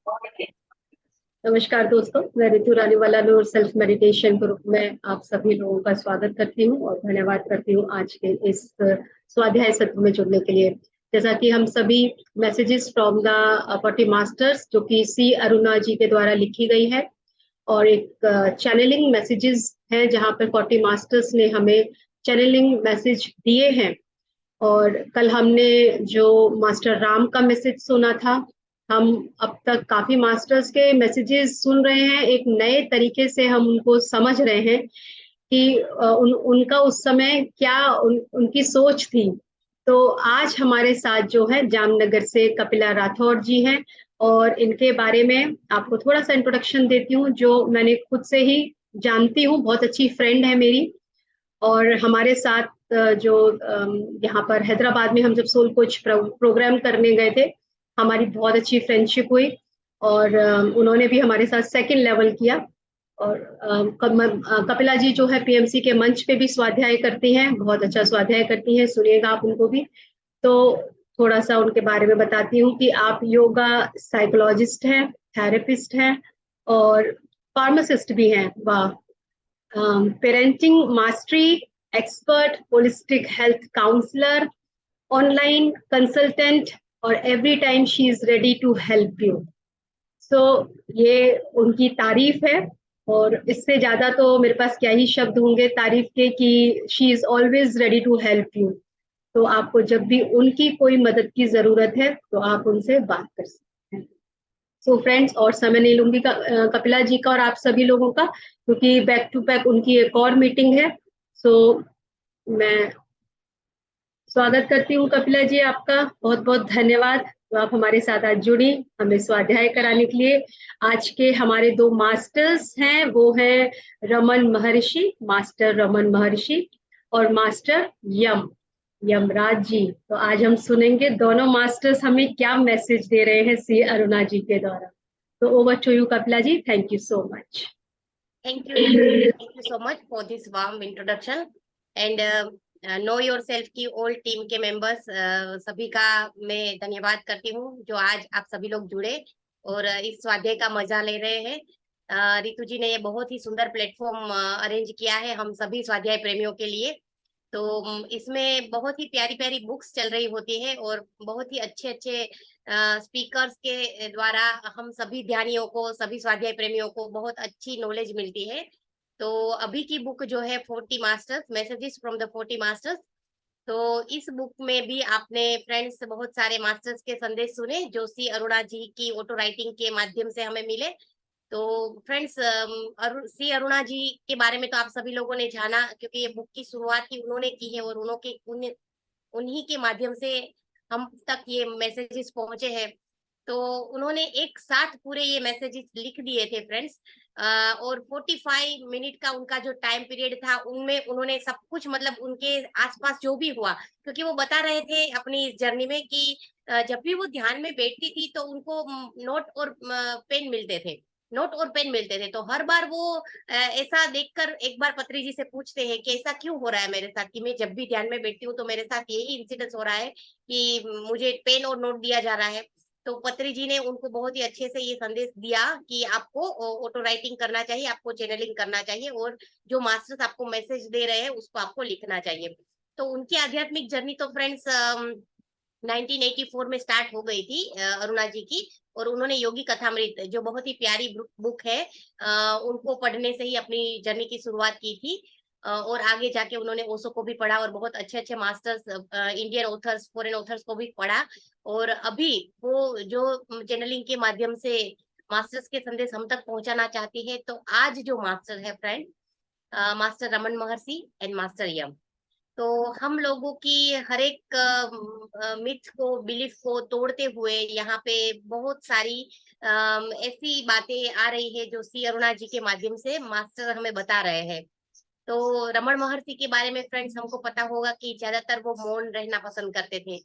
नमस्कार दोस्तों, मैं ऋतु रानीवाला नूर सेल्फ मेडिटेशन ग्रुप में आप सभी लोगों का स्वागत करती हूँ और धन्यवाद करती हूँ आज के इस स्वाध्याय सत्र में जुड़ने के लिए। जैसा कि हम सभी मैसेजेस फ्रॉम द 40 मास्टर्स जो कि सी अरुणा जी के द्वारा लिखी गई है और एक चैनलिंग मैसेजेस है जहाँ पर 40 मास्टर्स ने हमें चैनलिंग मैसेज दिए हैं। और कल हमने जो मास्टर राम का मैसेज सुना था, हम अब तक काफी मास्टर्स के मैसेजेस सुन रहे हैं, एक नए तरीके से हम उनको समझ रहे हैं कि उनका उस समय क्या उनकी सोच थी। तो आज हमारे साथ जो है जामनगर से कपिला राठौर जी हैं और इनके बारे में आपको थोड़ा सा इंट्रोडक्शन देती हूँ, जो मैंने खुद से ही जानती हूँ, बहुत अच्छी फ्रेंड है मेरी। और हमारे साथ जो यहाँ पर हैदराबाद में हम जब सोल कोच प्रोग्राम करने गए थे, हमारी बहुत अच्छी फ्रेंडशिप हुई और उन्होंने भी हमारे साथ सेकंड लेवल किया। और कपिला जी जो है पीएमसी के मंच पे भी स्वाध्याय करती हैं, बहुत अच्छा स्वाध्याय करती हैं, सुनिएगा आप उनको भी। तो थोड़ा सा उनके बारे में बताती हूँ कि आप योगा साइकोलॉजिस्ट हैं, थेरेपिस्ट हैं और फार्मासिस्ट भी हैं। वाह! parenting mastery expert, holistic health counselor, online consultant, और every time she is ready to help you. So ये उनकी तारीफ है और इससे ज्यादा तो मेरे पास क्या ही शब्द होंगे तारीफ के कि she is always ready to help you. तो आपको जब भी उनकी कोई मदद की जरूरत है तो आप उनसे बात कर सकते हैं। सो फ्रेंड्स, और समय नहीं लूंगी कपिला जी का और आप सभी लोगों का, क्योंकि बैक टू बैक उनकी एक और मीटिंग है। सो मैं स्वागत करती हूँ कपिला जी आपका, बहुत बहुत धन्यवाद तो आप हमारे साथ आज जुड़ी हमें स्वाध्याय कराने के लिए। आज के हमारे दो मास्टर्स हैं, वो हैं रमन महर्षि, मास्टर रमन महर्षि और मास्टर यमराज जी। तो आज हम सुनेंगे दोनों मास्टर्स हमें क्या मैसेज दे रहे हैं सी अरुणा जी के द्वारा। तो over to you Kapila ji, thank you so much. Thank you, Ritu. Thank you so much for this warm introduction. And know your self की ओल्ड टीम के मेंबर्स सभी का मैं धन्यवाद करती हूँ जो आज आप सभी लोग जुड़े और इस स्वाध्याय का मजा ले रहे हैं। रितु जी ने ये बहुत ही सुंदर प्लेटफॉर्म अरेंज किया है हम सभी स्वाध्याय प्रेमियों के लिए। तो इसमें बहुत ही प्यारी प्यारी बुक्स चल रही होती है और बहुत ही अच्छे अच्छे स्पीकर्स के द्वारा हम सभी ध्यानियों को, सभी स्वाध्याय प्रेमियों को बहुत अच्छी नॉलेज मिलती है। तो अभी की बुक जो है 40 masters messages from the 40 masters, तो इस बुक में भी आपने फ्रेंड्स बहुत सारे मास्टर्स के संदेश सुने जो सी अरुणा जी की ऑटो राइटिंग के माध्यम से हमें मिले। तो फ्रेंड्स सी अरुणा जी के बारे में तो आप सभी लोगों ने जाना क्योंकि ये बुक की शुरुआत ही उन्होंने की है और उन्हीं के माध्यम से हम तक ये मैसेजेस पहुंचे हैं। तो उन्होंने एक साथ पूरे ये मैसेजेस लिख दिए थे फ्रेंड्स। और 45 मिनट का उनका जो टाइम पीरियड था उनमें उन्होंने सब कुछ मतलब उनके आसपास जो भी हुआ, क्योंकि वो बता रहे थे अपनी इस जर्नी में कि जब भी वो ध्यान में बैठती थी तो उनको नोट और पेन मिलते थे, नोट और पेन मिलते थे। तो हर बार वो ऐसा देखकर एक बार पत्री जी से पूछते हैं कि ऐसा क्यों हो रहा है मेरे साथ कि मैं जब भी ध्यान में बैठती हूँ तो मेरे साथ यही इंसिडेंस हो रहा है कि मुझे पेन और नोट दिया जा रहा है। तो पत्री जी ने उनको बहुत ही अच्छे से ये संदेश दिया कि आपको ऑटो राइटिंग करना चाहिए, आपको चैनलिंग करना चाहिए और जो मास्टर्स आपको मैसेज दे रहे हैं उसको आपको लिखना चाहिए। तो उनकी आध्यात्मिक जर्नी तो फ्रेंड्स 1984 में स्टार्ट हो गई थी अरुणा जी की। और उन्होंने योगी कथामृत जो बहुत ही प्यारी बुक है उनको पढ़ने से ही अपनी जर्नी की शुरुआत की थी। और आगे जाके उन्होंने ओशो को भी पढ़ा और बहुत अच्छे अच्छे masters Indian authors, foreign authors को भी पढ़ा। और अभी वो जो चैनलिंग के माध्यम से मास्टर्स के संदेश हम तक पहुंचाना चाहती है। तो आज जो मास्टर है friend, master Raman Maharshi and master यम, तो हम लोगों की हर एक मिथ को, बिलीफ को तोड़ते हुए यहाँ पे बहुत सारी ऐसी बातें आ रही है जो सी अरुणा जी के माध्यम से मास्टर हमें बता रहे हैं। तो रमन महर्षि के बारे में फ्रेंड्स हमको पता होगा कि ज्यादातर वो मौन रहना पसंद करते थे।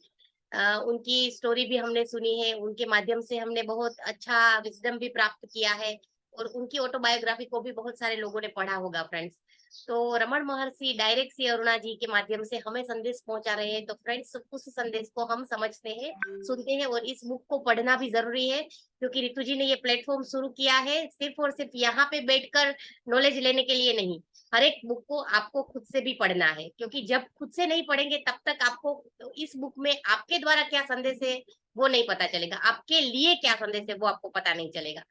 उनकी स्टोरी भी हमने सुनी है, उनके माध्यम से हमने बहुत अच्छा विजडम भी प्राप्त किया है। और उनकी ऑटोबायोग्राफी को भी बहुत सारे लोगों ने पढ़ा होगा फ्रेंड्स। तो रमन महर्षि डायरेक्ट सी अरुणा जी के माध्यम से हमें संदेश पहुंचा रहे हैं। तो फ्रेंड्स उस संदेश को हम समझते हैं, सुनते हैं, और इस बुक को पढ़ना भी जरूरी है, क्योंकि रितु जी ने ये प्लेटफॉर्म शुरू किया है सिर्फ और सिर्फ यहाँ पे बैठकर नॉलेज लेने के लिए नहीं। हर एक बुक को आपको खुद से भी पढ़ना है, क्योंकि जब खुद से नहीं पढ़ेंगे तब तक आपको इस बुक में आपके द्वारा क्या संदेश है वो नहीं पता चलेगा, आपके लिए क्या संदेश है वो आपको पता नहीं चलेगा।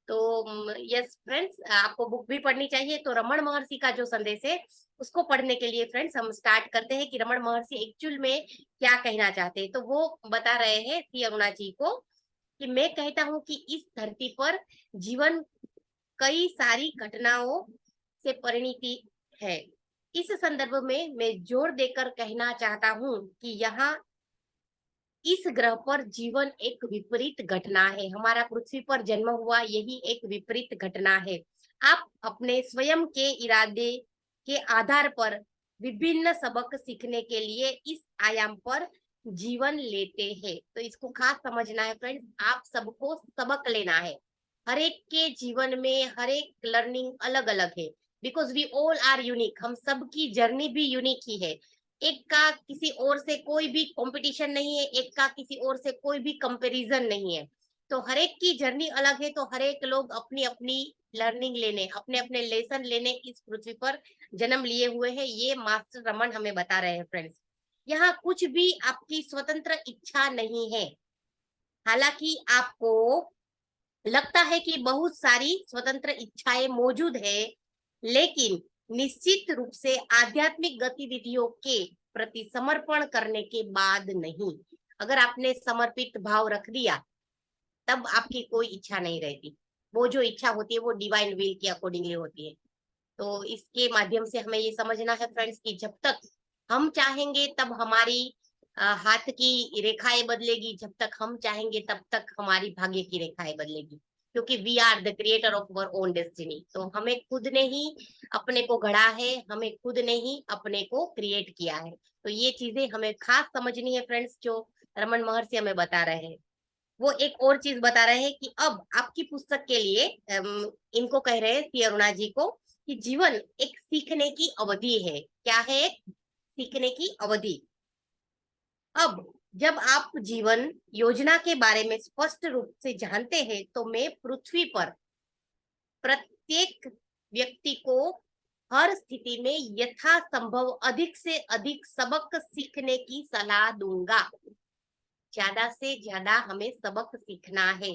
तो यस फ्रेंड्स, आपको बुक भी पढ़नी चाहिए। तो रमन महर्षि का जो संदेश है उसको पढ़ने के लिए फ्रेंड्स हम स्टार्ट करते हैं कि रमन महर्षि एक्चुअल में क्या कहना चाहते हैं। तो वो बता रहे हैं सी अरुणा जी को कि मैं कहता हूँ कि इस धरती पर जीवन कई सारी घटनाओं से परिणति है। इस संदर्भ में मैं जोर देकर कहना चाहता हूँ कि यहाँ इस ग्रह पर जीवन एक विपरीत घटना है। हमारा पृथ्वी पर जन्म हुआ यही एक विपरीत घटना है। आप अपने स्वयं के इरादे के आधार पर विभिन्न सबक सीखने के लिए इस आयाम पर जीवन लेते हैं। तो इसको खास समझना है फ्रेंड्स, आप सबको सबक लेना है। हर एक के जीवन में हर एक लर्निंग अलग अलग है, because we all are unique. हम सबकी जर्नी भी यूनिक ही है। एक का किसी और से कोई भी कंपटीशन नहीं है, एक का किसी और से कोई भी कंपैरिजन नहीं है। तो हर एक की जर्नी अलग है। तो हर एक लोग अपनी अपनी लर्निंग लेने, अपने अपने लेसन लेने इस पृथ्वी पर जन्म लिए हुए हैं। ये मास्टर रमन हमें बता रहे हैं फ्रेंड्स। यहाँ कुछ भी आपकी स्वतंत्र इच्छा नहीं है। हालांकि आपको लगता है कि बहुत सारी स्वतंत्र इच्छाएं मौजूद है, लेकिन निश्चित रूप से आध्यात्मिक गतिविधियों के प्रति समर्पण करने के बाद नहीं। अगर आपने समर्पित भाव रख दिया तब आपकी कोई इच्छा नहीं रहती। वो जो इच्छा होती है वो डिवाइन विल के अकॉर्डिंगली होती है। तो इसके माध्यम से हमें ये समझना है फ्रेंड्स कि जब तक हम चाहेंगे तब हमारी हाथ की रेखाएं बदलेगी, जब तक हम चाहेंगे तब तक हमारी भाग्य की रेखाएं बदलेगी, क्योंकि we are the creator of our own destiny. तो हमें खुद ने ही अपने को गढ़ा है, हमें खुद ने ही अपने को क्रिएट किया है। तो ये चीजें हमें खास समझनी है फ्रेंड्स, जो रमन महर्षि हमें बता रहे हैं। वो एक और चीज बता रहे हैं कि अब आपकी पुस्तक के लिए इनको कह रहे हैं सी अरुणा जी को कि जीवन एक सीखने की अवधि है। क्या है? सीखने की अवधि। अब जब आप जीवन योजना के बारे में स्पष्ट रूप से जानते हैं तो मैं पृथ्वी पर प्रत्येक व्यक्ति को हर स्थिति में यथासंभव अधिक से अधिक सबक सीखने की सलाह दूंगा। ज्यादा से ज्यादा हमें सबक सीखना है।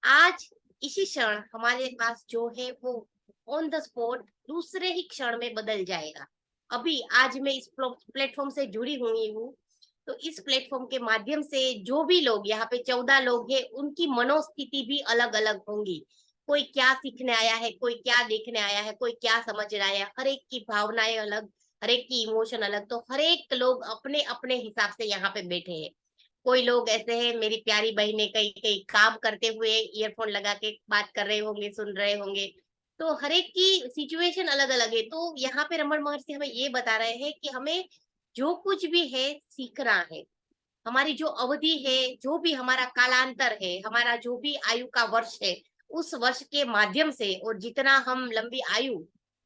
आज इसी क्षण हमारे पास जो है वो ऑन द स्पॉट दूसरे ही क्षण में बदल जाएगा। अभी आज मैं इस प्लेटफॉर्म से जुड़ी हुई हूँ, तो इस प्लेटफॉर्म के माध्यम से जो भी लोग यहाँ पे 14 लोग हैं, उनकी मनोस्थिति भी अलग अलग होंगी। कोई क्या सीखने आया है, कोई क्या देखने आया है, कोई क्या समझने आया है। हर एक की भावनाएं अलग, हर एक की इमोशन अलग। तो हर एक लोग अपने अपने हिसाब से यहाँ पे बैठे हैं। कोई लोग ऐसे हैं, मेरी प्यारी बहनें कई कई काम करते हुए ईयरफोन लगा के बात कर रहे होंगे, सुन रहे होंगे। तो हर एक की सिचुएशन अलग अलग है। तो यहाँ पे रमन महर्षि हमें ये बता रहे हैं कि हमें जो कुछ भी है सीखना है। हमारी जो अवधि है, जो भी हमारा कालांतर है, हमारा जो भी आयु का वर्ष है, उस वर्ष के माध्यम से और जितना हम लंबी आयु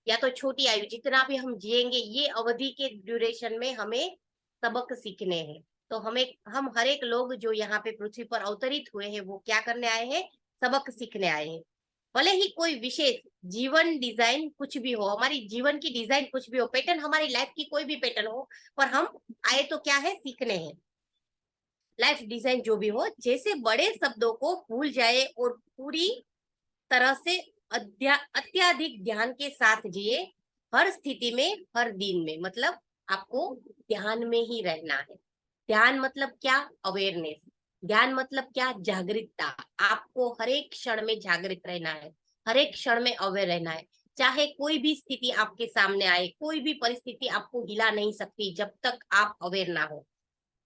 या तो छोटी आयु जितना भी हम जिएंगे, ये अवधि के ड्यूरेशन में हमें सबक सीखने हैं। तो हम हर एक लोग जो यहाँ पे पृथ्वी पर अवतरित हुए हैं वो क्या करने आए हैं? सबक सीखने आए हैं। भले ही कोई विशेष जीवन डिजाइन कुछ भी हो, हमारी जीवन की डिजाइन कुछ भी हो, पैटर्न हमारी लाइफ की कोई भी पैटर्न हो, पर हम आए तो क्या है? सीखने हैं। लाइफ डिजाइन जो भी हो, जैसे बड़े शब्दों को भूल जाए और पूरी तरह से अत्याधिक ध्यान के साथ जिए। हर स्थिति में, हर दिन में, मतलब आपको ध्यान में ही रहना है। ध्यान मतलब क्या? अवेयरनेस। ध्यान मतलब क्या? जागृतता। आपको हर एक क्षण में जागृत रहना है, हर एक क्षण में अवेयर रहना है। चाहे कोई भी स्थिति आपके सामने आए, कोई भी परिस्थिति आपको हिला नहीं सकती जब तक आप अवेयर ना हो।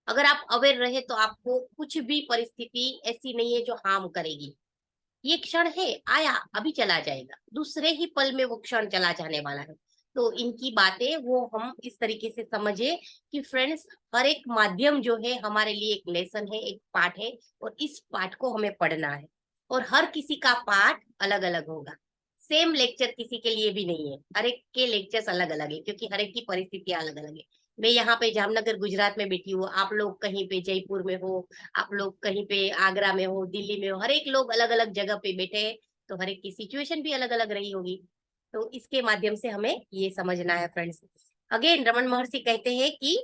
अगर आप अवेयर रहे तो आपको कुछ भी परिस्थिति ऐसी नहीं है जो हार्म करेगी। ये क्षण है, आया अभी चला जाएगा, दूसरे ही पल में वो क्षण चला जाने वाला है। तो इनकी बातें वो हम इस तरीके से समझे कि फ्रेंड्स, हर एक माध्यम जो है हमारे लिए एक लेसन है, एक पाठ है, और इस पाठ को हमें पढ़ना है। और हर किसी का पाठ अलग अलग होगा। सेम लेक्चर किसी के लिए भी नहीं है, हर एक के लेक्चर्स अलग अलग है, क्योंकि हर एक की परिस्थितियां अलग अलग है। मैं यहाँ पे जामनगर गुजरात में बैठी हूँ, आप लोग कहीं पे जयपुर में हो, आप लोग कहीं पे आगरा में हो, दिल्ली में हो, हर एक लोग अलग अलग जगह पे बैठे हैं, तो हर एक की सिचुएशन भी अलग अलग रही होगी। तो इसके माध्यम से हमें ये समझना है फ्रेंड्स। अगेन रमन महर्षि कहते हैं कि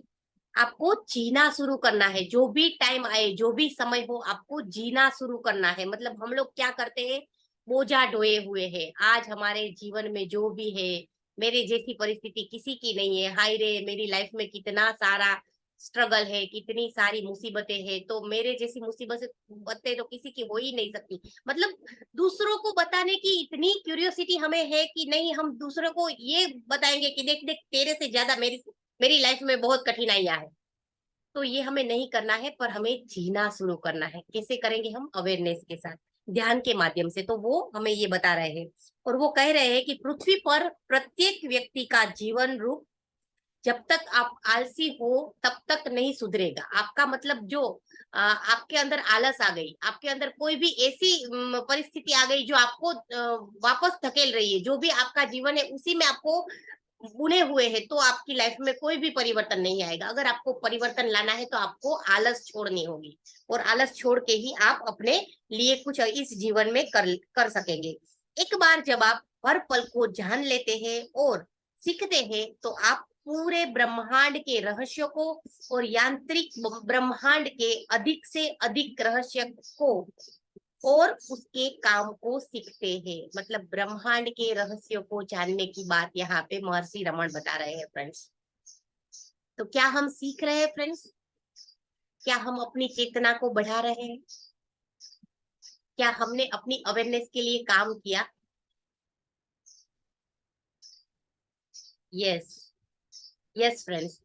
आपको जीना शुरू करना है, जो भी टाइम आए, जो भी समय हो, आपको जीना शुरू करना है। मतलब हम लोग क्या करते हैं, बोझा ढोए हुए हैं। आज हमारे जीवन में जो भी है, मेरे जैसी परिस्थिति किसी की नहीं है। हाय रे, मेरी लाइफ में कितना सारा स्ट्रगल है, कितनी सारी मुसीबतें हैं, तो मेरे जैसी मुसीबतें तो किसी की हो ही नहीं सकती। मतलब दूसरों को बताने की इतनी क्यूरियोसिटी हमें है कि नहीं, हम दूसरों को ये बताएंगे कि देख देख, तेरे से ज्यादा मेरी मेरी लाइफ में बहुत कठिनाइयां है। तो ये हमें नहीं करना है, पर हमें जीना शुरू करना है। कैसे करेंगे हम? अवेयरनेस के साथ, ध्यान के माध्यम से। तो वो हमें ये बता रहे हैं, और वो कह रहे हैं कि पृथ्वी पर प्रत्येक व्यक्ति का जीवन रूप जब तक आप आलसी हो तब तक नहीं सुधरेगा। आपका मतलब जो आपके अंदर आलस आ गई, आपके अंदर कोई भी ऐसी परिस्थिति आ गई जो आपको वापस धकेल रही है, जो भी आपका जीवन है उसी में आपको बुने हुए हैं, तो आपकी लाइफ में कोई भी परिवर्तन नहीं आएगा। अगर आपको परिवर्तन लाना है तो आपको आलस छोड़नी होगी, और आलस छोड़ के ही आप अपने लिए कुछ इस जीवन में कर सकेंगे। एक बार जब आप हर पल को जान लेते हैं और सीखते हैं, तो आप पूरे ब्रह्मांड के रहस्यों को और यांत्रिक ब्रह्मांड के अधिक से अधिक रहस्य को और उसके काम को सीखते हैं। मतलब ब्रह्मांड के रहस्यों को जानने की बात यहाँ पे महर्षि रमन बता रहे हैं फ्रेंड्स। तो क्या हम सीख रहे हैं फ्रेंड्स? क्या हम अपनी चेतना को बढ़ा रहे हैं? क्या हमने अपनी अवेयरनेस के लिए काम किया? Yes, yes friends.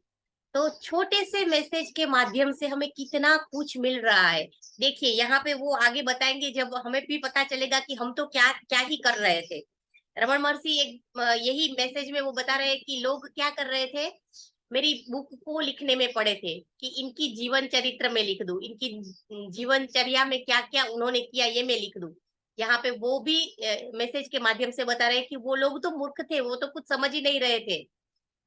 तो छोटे से मैसेज के माध्यम से हमें कितना कुछ मिल रहा है। देखिए यहाँ पे वो आगे बताएंगे, जब हमें भी पता चलेगा कि हम तो क्या क्या ही कर रहे थे। रमन महर्षि एक यही मैसेज में वो बता रहे हैं कि लोग क्या कर रहे थे, मेरी बुक को लिखने में पड़े थे कि इनकी जीवन चरित्र में लिख दूं, इनकी जीवनचर्या में क्या क्या उन्होंने किया ये मैं लिख दूं। यहाँ पे वो भी मैसेज के माध्यम से बता रहे हैं कि वो लोग तो मूर्ख थे, वो तो कुछ समझ ही नहीं रहे थे।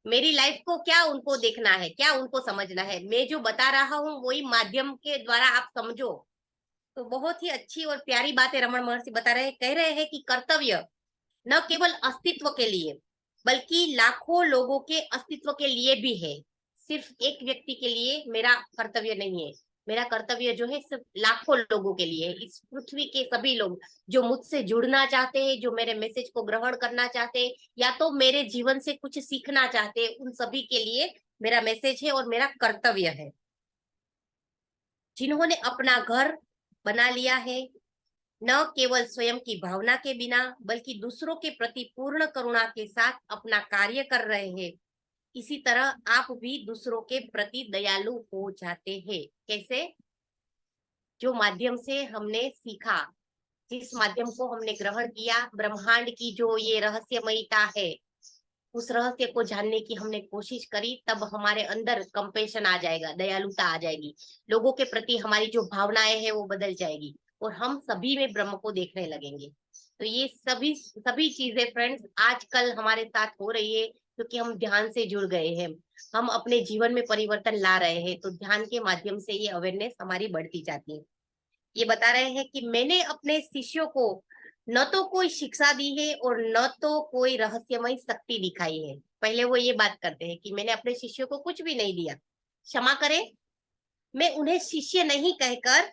मेरी लाइफ को क्या उनको देखना है, क्या उनको समझना है, मैं जो बता रहा हूँ वही माध्यम के द्वारा आप समझो। तो बहुत ही अच्छी और प्यारी बात है रमन महर्षि बता रहे हैं। कह रहे हैं कि कर्तव्य न केवल अस्तित्व के लिए बल्कि लाखों लोगों के अस्तित्व के लिए भी है। सिर्फ एक व्यक्ति के लिए मेरा कर्तव्य नहीं है, मेरा कर्तव्य जो है सिर्फ लाखों लोगों के लिए है। इस पृथ्वी के सभी लोग जो मुझसे जुड़ना चाहते हैं, जो मेरे मैसेज को ग्रहण करना चाहते हैं, या तो मेरे जीवन से कुछ सीखना चाहते हैं, उन सभी के लिए मेरा मैसेज है और मेरा कर्तव्य है। जिन्होंने अपना घर बना लिया है, न केवल स्वयं की भावना के बिना बल्कि दूसरों के प्रति पूर्ण करुणा के साथ अपना कार्य कर रहे हैं, इसी तरह आप भी दूसरों के प्रति दयालु हो जाते हैं। कैसे? जो माध्यम से हमने सीखा, जिस माध्यम को हमने ग्रहण किया, ब्रह्मांड की जो ये रहस्यमयता है, उस रहस्य को जानने की हमने कोशिश करी, तब हमारे अंदर कंपेशन आ जाएगा, दयालुता आ जाएगी, लोगों के प्रति हमारी जो भावनाएं हैं वो बदल जाएगी, और हम सभी में ब्रह्म को देखने लगेंगे। तो ये सभी सभी चीजें फ्रेंड्स आजकल हमारे साथ हो रही है, क्योंकि हम ध्यान से जुड़ गए हैं, हम अपने जीवन में परिवर्तन ला रहे हैं, तो ध्यान के माध्यम से ये अवेयरनेस हमारी बढ़ती जाती है। ये बता रहे हैं कि मैंने अपने शिष्यों को न तो कोई शिक्षा दी है और न तो कोई रहस्यमय शक्ति दिखाई है। पहले वो ये बात करते हैं कि मैंने अपने शिष्यों को कुछ भी नहीं दिया। क्षमा करें, मैं उन्हें शिष्य नहीं कहकर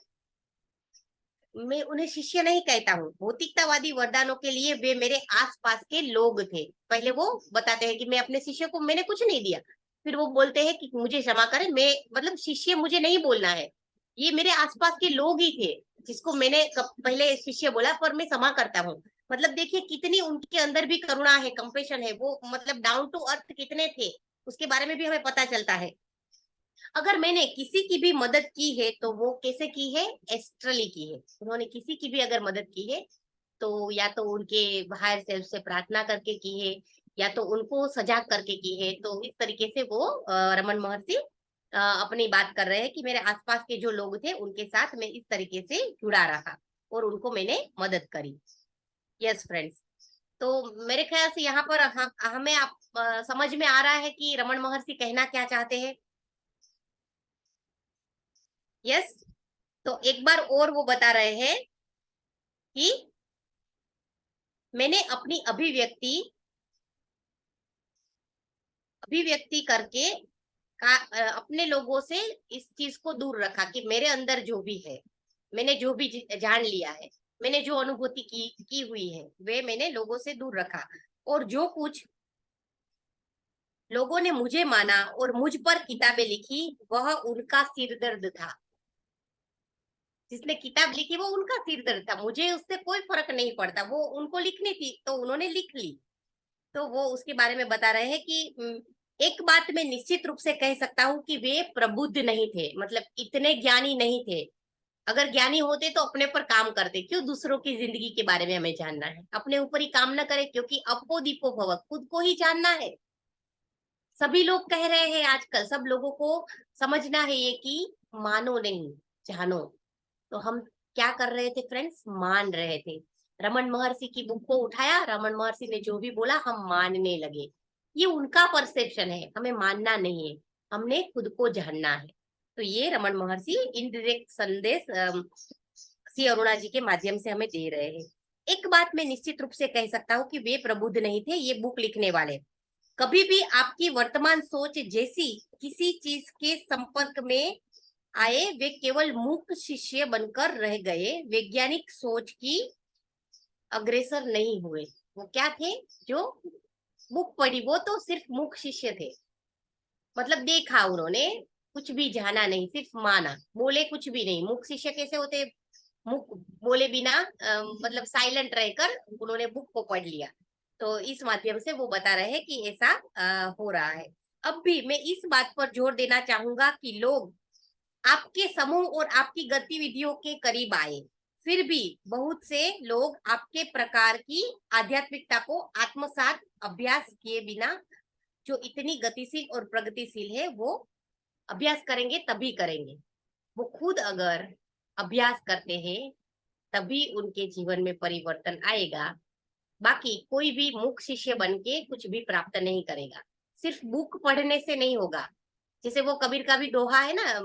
मैं उन्हें शिष्य नहीं कहता हूँ। भौतिकतावादी वरदानों के लिए वे मेरे आसपास के लोग थे। पहले वो बताते हैं कि मैं अपने शिष्य को मैंने कुछ नहीं दिया, फिर वो बोलते हैं कि मुझे क्षमा करें, मैं मतलब शिष्य मुझे नहीं बोलना है, ये मेरे आसपास के लोग ही थे जिसको मैंने पहले शिष्य बोला, पर मैं क्षमा करता हूँ। मतलब देखिए कितनी उनके अंदर भी करुणा है, कंपेशन है, वो मतलब डाउन टू अर्थ कितने थे उसके बारे में भी हमें पता चलता है। अगर मैंने किसी की भी मदद की है तो वो कैसे की है? एस्ट्रली की है। उन्होंने किसी की भी अगर मदद की है तो या तो उनके हायर सेल्फ से प्रार्थना करके की है, या तो उनको सजाग करके की है। तो इस तरीके से वो रमन महर्षि अपनी बात कर रहे हैं कि मेरे आसपास के जो लोग थे उनके साथ मैं इस तरीके से जुड़ा रहा और उनको मैंने मदद करी। यस फ्रेंड्स, तो मेरे ख्याल से यहाँ पर हमें आप समझ में आ रहा है कि रमन महर्षि कहना क्या चाहते हैं। यस, तो एक बार और वो बता रहे हैं कि मैंने अपनी अभिव्यक्ति करके अपने लोगों से इस चीज को दूर रखा कि मेरे अंदर जो भी है, मैंने जो भी जान लिया है, मैंने जो अनुभूति की हुई है, वे मैंने लोगों से दूर रखा। और जो कुछ लोगों ने मुझे माना और मुझ पर किताबें लिखी, वह उनका सिरदर्द था। जिसने किताब लिखी वो उनका सिरदर्द था, मुझे उससे कोई फर्क नहीं पड़ता, वो उनको लिखनी थी तो उन्होंने लिख ली। तो वो उसके बारे में बता रहे हैं कि एक बात मैं निश्चित रूप से कह सकता हूँ कि वे प्रबुद्ध नहीं थे, मतलब इतने ज्ञानी नहीं थे। अगर ज्ञानी होते तो अपने पर काम करते, क्यों दूसरों की जिंदगी के बारे में हमें जानना है, अपने ऊपर ही काम न करे, क्योंकि अपो दीपो भव, खुद को ही जानना है। सभी लोग कह रहे हैं आजकल, सब लोगों को समझना है ये कि मानो नहीं, जानो। तो हम क्या कर रहे थे फ्रेंड्स, मान रहे थे। रमन महर्षि की बुक को उठाया, रमन महर्षि ने जो भी बोला हम मानने लगे। ये उनका परसेप्शन है, हमें मानना नहीं है, हमने खुद को जानना है। तो ये रमन महर्षि इनडायरेक्ट संदेश श्री अरुणा जी के माध्यम से हमें दे रहे हैं। एक बात मैं निश्चित रूप से कह सकता हूँ कि वे प्रबुद्ध नहीं थे, ये बुक लिखने वाले। कभी भी आपकी वर्तमान सोच जैसी किसी चीज के संपर्क में आए, वे केवल मूक शिष्य बनकर रह गए, वैज्ञानिक सोच की अग्रसर नहीं हुए। वो क्या थे, जो बुक पढ़ी वो तो सिर्फ मूक शिष्य थे, मतलब देखा उन्होंने, कुछ भी जाना नहीं, सिर्फ माना, बोले कुछ भी नहीं। मूक शिष्य कैसे होते, मुख बोले बिना मतलब साइलेंट रहकर उन्होंने बुक को पढ़ लिया। तो इस माध्यम से वो बता रहे हैं कि ऐसा हो रहा है। अब भी मैं इस बात पर जोर देना चाहूंगा कि लोग आपके समूह और आपकी गतिविधियों के करीब आए, फिर भी बहुत से लोग आपके प्रकार की आध्यात्मिकता को आत्मसात अभ्यास किए बिना, जो इतनी गतिशील और प्रगतिशील है, वो अभ्यास करेंगे तभी करेंगे। वो खुद अगर अभ्यास करते हैं तभी उनके जीवन में परिवर्तन आएगा। बाकी कोई भी मूक शिष्य बन के कुछ भी प्राप्त नहीं करेगा, सिर्फ बुक पढ़ने से नहीं होगा। जैसे वो कबीर का भी दोहा है ना,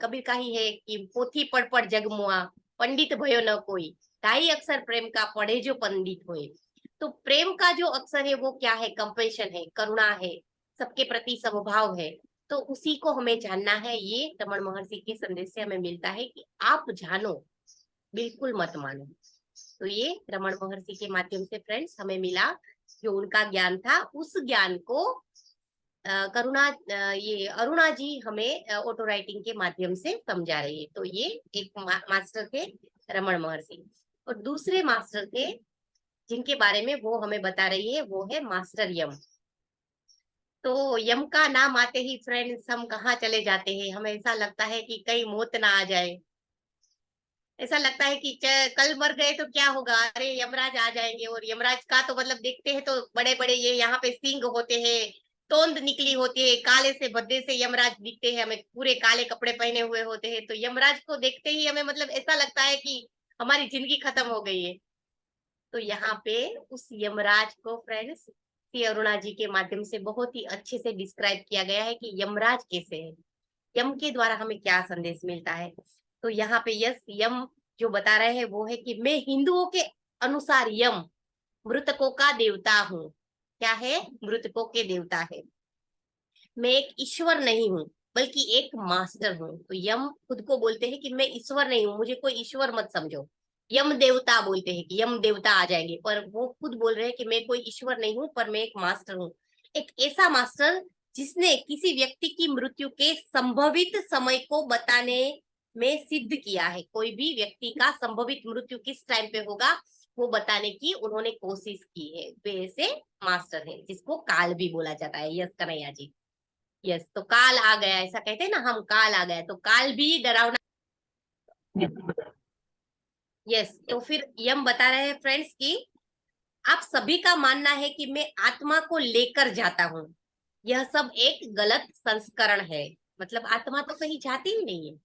कबीर का ही है कि पोथी पढ़ पढ़ जग मुआ, पंडित भयो न कोई, ढाई अक्षर प्रेम का पढ़े जो पंडित होए। तो प्रेम का जो अक्षर है वो क्या है, कंपेशन है, करुणा है, सबके प्रति समभाव है। तो उसी को हमें जानना है। ये रमन महर्षि के संदेश से हमें मिलता है कि आप जानो, बिल्कुल मत मानो। तो ये रमन महर्षि के माध्यम से फ्रेंड्स हमें मिला, जो उनका ज्ञान था, उस ज्ञान को करुणा ये अरुणा जी हमें ऑटो राइटिंग के माध्यम से समझा रही है। तो ये एक मास्टर थे रमन महर्षि, और दूसरे मास्टर थे जिनके बारे में वो हमें बता रही है, वो है मास्टर यम। तो यम का नाम आते ही फ्रेंड्स हम कहाँ चले जाते हैं, हमें ऐसा लगता है कि कहीं मौत ना आ जाए। ऐसा लगता है कि कल मर गए तो क्या होगा, अरे यमराज आ जाएंगे। और यमराज का तो मतलब देखते हैं तो बड़े बड़े ये यहाँ पे सींग होते हैं, तोंद निकली होती है, काले से भद्दे से यमराज दिखते हैं हमें, पूरे काले कपड़े पहने हुए होते हैं। तो यमराज को देखते ही हमें मतलब ऐसा लगता है कि हमारी जिंदगी खत्म हो गई है। तो यहाँ पे उस यमराज को फ्रेंड्स श्री अरुणा जी के माध्यम से बहुत ही अच्छे से डिस्क्राइब किया गया है कि यमराज कैसे है, यम के द्वारा हमें क्या संदेश मिलता है। तो यहाँ पे यस, यम जो बता रहे हैं वो है कि मैं हिंदुओं के अनुसार यम मृतकों का देवता हूँ। क्या है, मृतकों के देवता है। मैं एक ईश्वर नहीं हूँ, बल्कि एक मास्टर हूँ। तो यम खुद को बोलते हैं कि मैं ईश्वर नहीं हूँ, मुझे कोई ईश्वर मत समझो। यम देवता बोलते हैं कि यम देवता आ जाएंगे, पर वो खुद बोल रहे हैं कि मैं कोई ईश्वर नहीं हूँ, पर मैं एक मास्टर हूँ। एक ऐसा मास्टर जिसने किसी व्यक्ति की मृत्यु के संभवित समय को बताने में सिद्ध किया है। कोई भी व्यक्ति का संभवित मृत्यु किस टाइम पे होगा वो बताने की उन्होंने कोशिश की है, वे ऐसे मास्टर है, जिसको काल भी बोला जाता है। Yes Kanhaiya ji, yes. तो काल आ गया, ऐसा कहते हैं ना हम, काल आ गया, तो काल भी डरावना। यस, तो फिर यम बता रहे हैं फ्रेंड्स कि आप सभी का मानना है कि मैं आत्मा को लेकर जाता हूँ, यह सब एक गलत संस्करण है। मतलब आत्मा तो कहीं जाती ही नहीं है,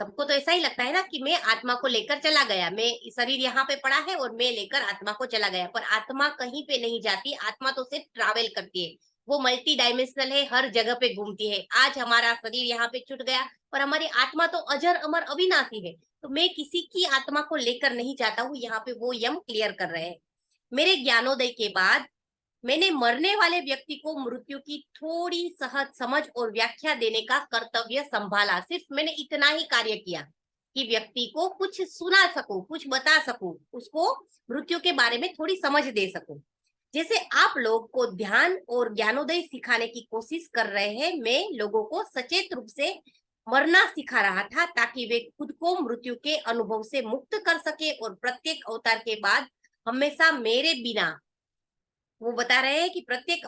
सबको तो ऐसा ही लगता है ना कि मैं आत्मा को लेकर चला गया, मैं शरीर यहाँ पे पड़ा है और मैं लेकर आत्मा को चला गया, पर आत्मा कहीं पे नहीं जाती, आत्मा तो सिर्फ ट्रैवल करती है। वो मल्टी डायमेंशनल है, हर जगह पे घूमती है। आज हमारा शरीर यहाँ पे छूट गया, पर हमारी आत्मा तो अजर अमर अविनाशी है। तो मैं किसी की आत्मा को लेकर नहीं जाता हूँ, यहाँ पे वो यम क्लियर कर रहे हैं। मेरे ज्ञानोदय के बाद मैंने मरने वाले व्यक्ति को मृत्यु की थोड़ी सहज समझ और व्याख्या देने का कर्तव्य संभाला। सिर्फ मैंने इतना ही कार्य किया कि व्यक्ति को कुछ सुना सकूं, कुछ बता सकूं, उसको मृत्यु के बारे में थोड़ी समझ दे सकूं। जैसे आप लोग को ध्यान और ज्ञानोदय सिखाने की कोशिश कर रहे हैं, मैं लोगों को सचेत रूप से मरना सिखा रहा था, ताकि वे खुद को मृत्यु के अनुभव से मुक्त कर सके और प्रत्येक अवतार के बाद हमेशा मेरे बिना, वो बता रहे हैं कि प्रत्येक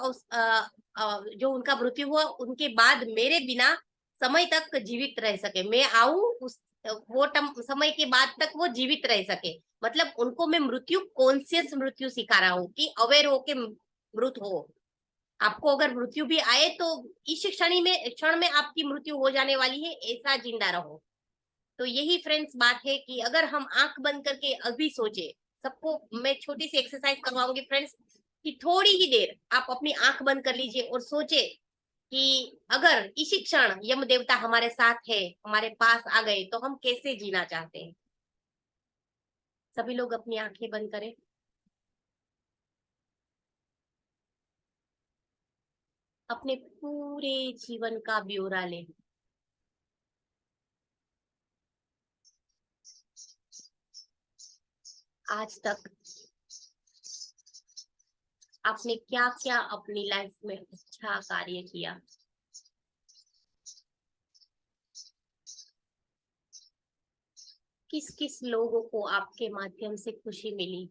जो उनका मृत्यु हुआ उनके बाद मेरे बिना समय तक जीवित रह सके। मैं आऊं उस वो समय के बाद तक वो जीवित रह सके। मतलब उनको मैं मृत्यु कॉन्शियस मृत्यु सिखा रहा हूँ कि अवेयर हो के मृत हो। आपको अगर मृत्यु भी आए तो इस क्षण में आपकी मृत्यु हो जाने वाली है, ऐसा जिंदा रहो। तो यही फ्रेंड्स बात है कि अगर हम आंख बंद करके अभी सोचे, सबको मैं छोटी सी एक्सरसाइज करवाऊंगी फ्रेंड्स, कि थोड़ी ही देर आप अपनी आंख बंद कर लीजिए और सोचे कि अगर इसी क्षण यम देवता हमारे साथ है, हमारे पास आ गए, तो हम कैसे जीना चाहते हैं। सभी लोग अपनी आंखें बंद करें। अपने पूरे जीवन का ब्यौरा लें। आज तक आपने क्या क्या अपनी लाइफ में अच्छा कार्य किया, किस किस लोगों को आपके माध्यम से खुशी मिली,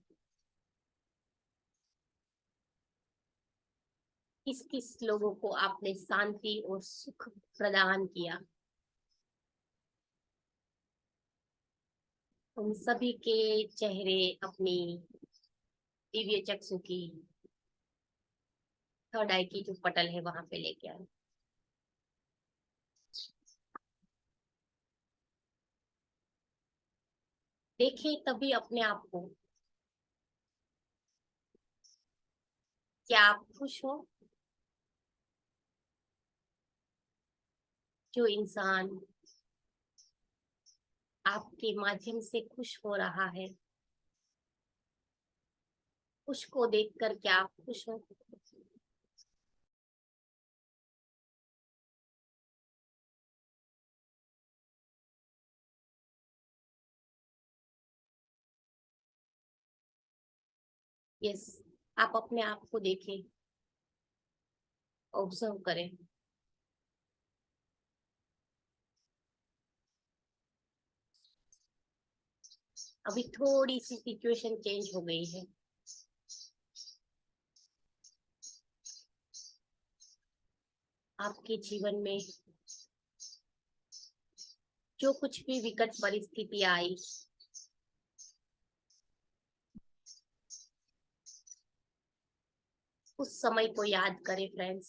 किस किस लोगों को आपने शांति और सुख प्रदान किया। उन सभी के चेहरे अपनी दिव्य चक्षु की थर्ड आई की जो पटल है वहां पे लेके आए। देखें तभी अपने आप को, क्या आप खुश हो। जो इंसान आपके माध्यम से खुश हो रहा है, उसको देखकर क्या आप खुश हो। यस, आप अपने आप को देखें, ऑब्जर्व करें। अभी थोड़ी सी सिचुएशन चेंज हो गई है। आपके जीवन में जो कुछ भी विकट परिस्थिति आई, उस समय को याद करें फ्रेंड्स।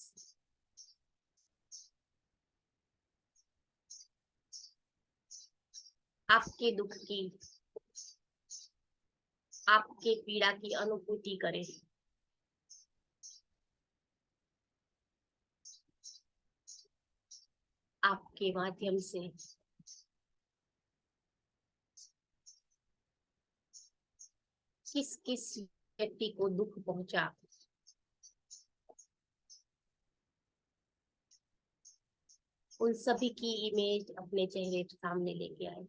आपके दुख की, आपके पीड़ा की अनुभूति करें। आपके माध्यम से किस किस व्यक्ति को दुख पहुंचा, उन सभी की इमेज अपने चेहरे सामने लेके आए।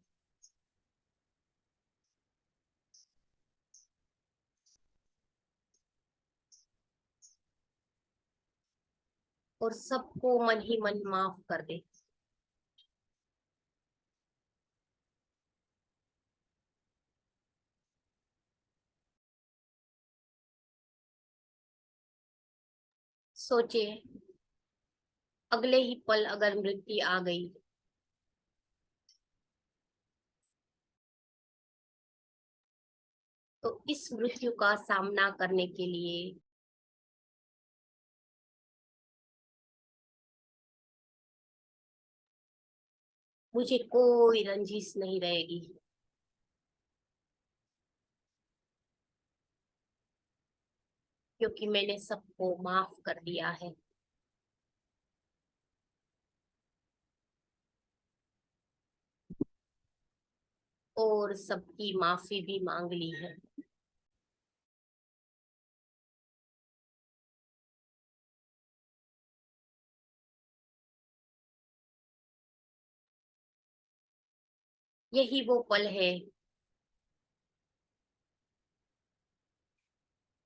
और सबको मन ही मन माफ कर दे। सोचिए, अगले ही पल अगर मृत्यु आ गई, तो इस मृत्यु का सामना करने के लिए मुझे कोई रंजिश नहीं रहेगी, क्योंकि मैंने सबको माफ कर दिया है। और सबकी माफी भी मांग ली है। यही वो पल है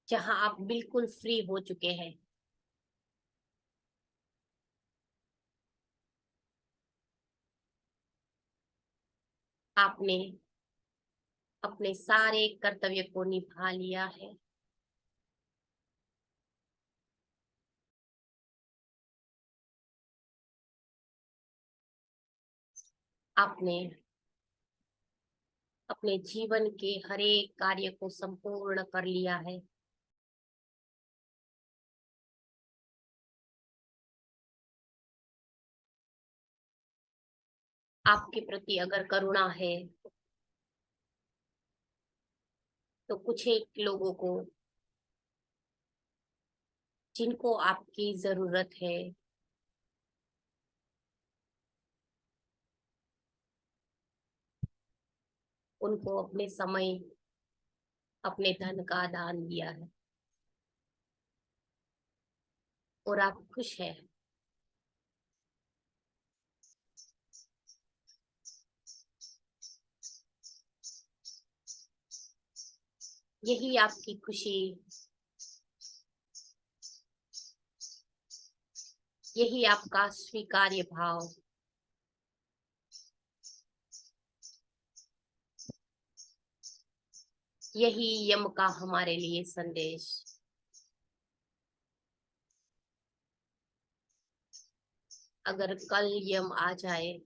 जहां आप बिल्कुल फ्री हो चुके हैं। आपने अपने सारे कर्तव्य को निभा लिया है। आपने अपने जीवन के हर एक कार्य को संपूर्ण कर लिया है। आपके प्रति अगर करुणा है तो कुछ एक लोगों को जिनको आपकी जरूरत है, उनको अपने समय, अपने धन का दान दिया है, और आप खुश हैं। यही आपकी खुशी, यही आपका स्वीकार्य भाव, यही यम का हमारे लिए संदेश। अगर कल यम आ जाए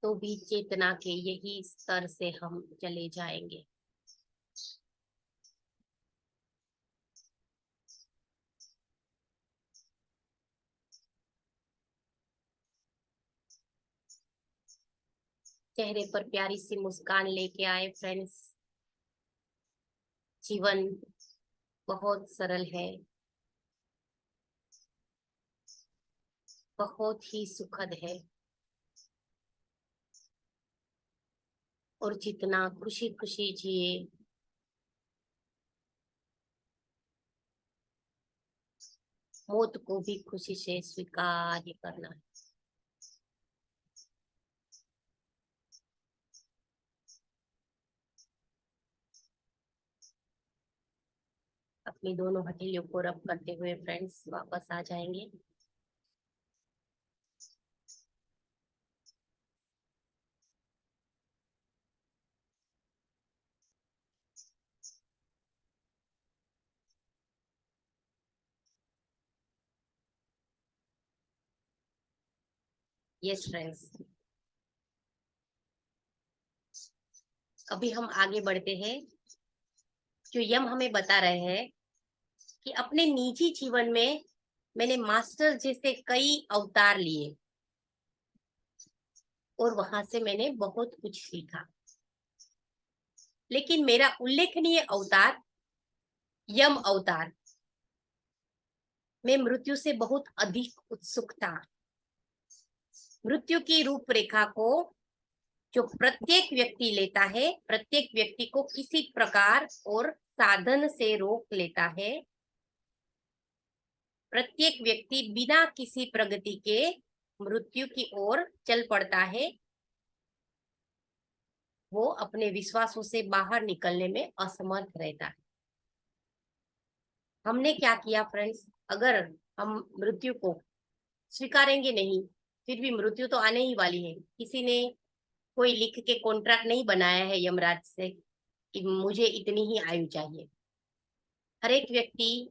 तो भी चेतना के यही स्तर से हम चले जाएंगे। चेहरे पर प्यारी सी मुस्कान लेके आए फ्रेंड्स। जीवन बहुत सरल है, बहुत ही सुखद है, और जितना खुशी खुशी जिए, मौत को भी खुशी से स्वीकार करना है। अपनी दोनों हथेलियों को रब करते हुए फ्रेंड्स वापस आ जाएंगे। यस फ्रेंड्स, अभी हम आगे बढ़ते हैं। जो यम हमें बता रहे हैं कि अपने निजी जीवन में मैंने मास्टर जैसे कई अवतार लिए और वहां से मैंने बहुत कुछ सीखा, लेकिन मेरा उल्लेखनीय अवतार यम अवतार में मृत्यु से बहुत अधिक उत्सुक था। मृत्यु की रूपरेखा को जो प्रत्येक व्यक्ति लेता है, प्रत्येक व्यक्ति को किसी प्रकार और साधन से रोक लेता है। प्रत्येक व्यक्ति बिना किसी प्रगति के मृत्यु की ओर चल पड़ता है। वो अपने विश्वासों से बाहर निकलने में असमर्थ रहता है। हमने क्या किया फ्रेंड्स? अगर हम मृत्यु को स्वीकारेंगे नहीं, फिर भी मृत्यु तो आने ही वाली है। किसी ने कोई लिख के कॉन्ट्रैक्ट नहीं बनाया है यमराज से कि मुझे इतनी ही आयु चाहिए। हर एक व्यक्ति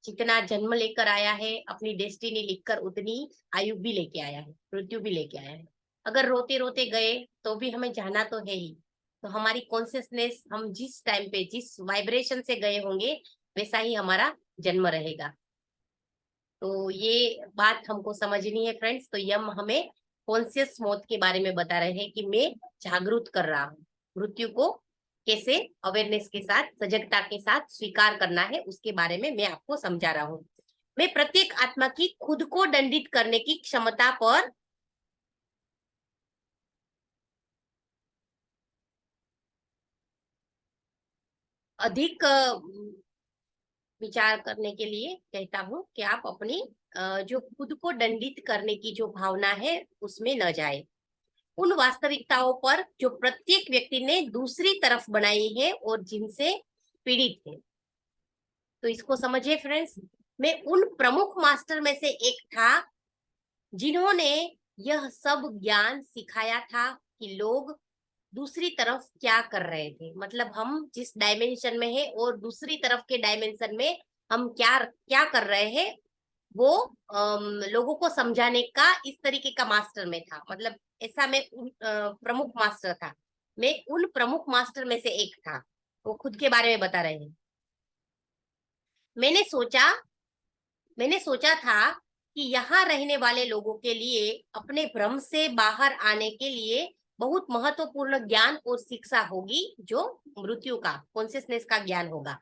जितना जन्म लेकर आया है, अपनी डेस्टिनी लिखकर उतनी आयु भी लेके आया है, मृत्यु भी लेके आया है। अगर रोते रोते गए तो भी हमें जाना तो है ही। तो हमारी कॉन्शियसनेस, हम जिस टाइम पे जिस वाइब्रेशन से गए होंगे वैसा ही हमारा जन्म रहेगा। तो ये बात हमको समझनी है फ्रेंड्स। तो यम हमें कॉन्शियस मौत के बारे में बता रहे हैं कि मैं जागरूक कर रहा हूँ, मृत्यु को कैसे अवेयरनेस के साथ, सजगता के साथ स्वीकार करना है, उसके बारे में मैं आपको समझा रहा हूँ। मैं प्रत्येक आत्मा की खुद को दंडित करने की क्षमता पर अधिक विचार करने के लिए कहता हूँ कि आप अपनी जो खुद को दंडित करने की जो भावना है उसमें न जाए, उन वास्तविकताओं पर जो प्रत्येक व्यक्ति ने दूसरी तरफ बनाई है और जिनसे पीड़ित है। तो इसको समझिए फ्रेंड्स, मैं उन प्रमुख मास्टर में से एक था जिन्होंने यह सब ज्ञान सिखाया था कि लोग दूसरी तरफ क्या कर रहे थे, मतलब हम जिस डायमेंशन में है और दूसरी तरफ के डायमेंशन में हम क्या क्या कर रहे हैं, वो लोगों को समझाने का इस तरीके का मास्टर में था। मतलब ऐसा मैं प्रमुख मास्टर था, मैं उन प्रमुख मास्टर में से एक था। वो खुद के बारे में बता रहे हैं। मैंने सोचा मैंने सोचा था कि यहाँ रहने वाले लोगों के लिए अपने भ्रम से बाहर आने के लिए बहुत महत्वपूर्ण ज्ञान और शिक्षा होगी, जो मृत्यु का, कॉन्शियसनेस का ज्ञान होगा।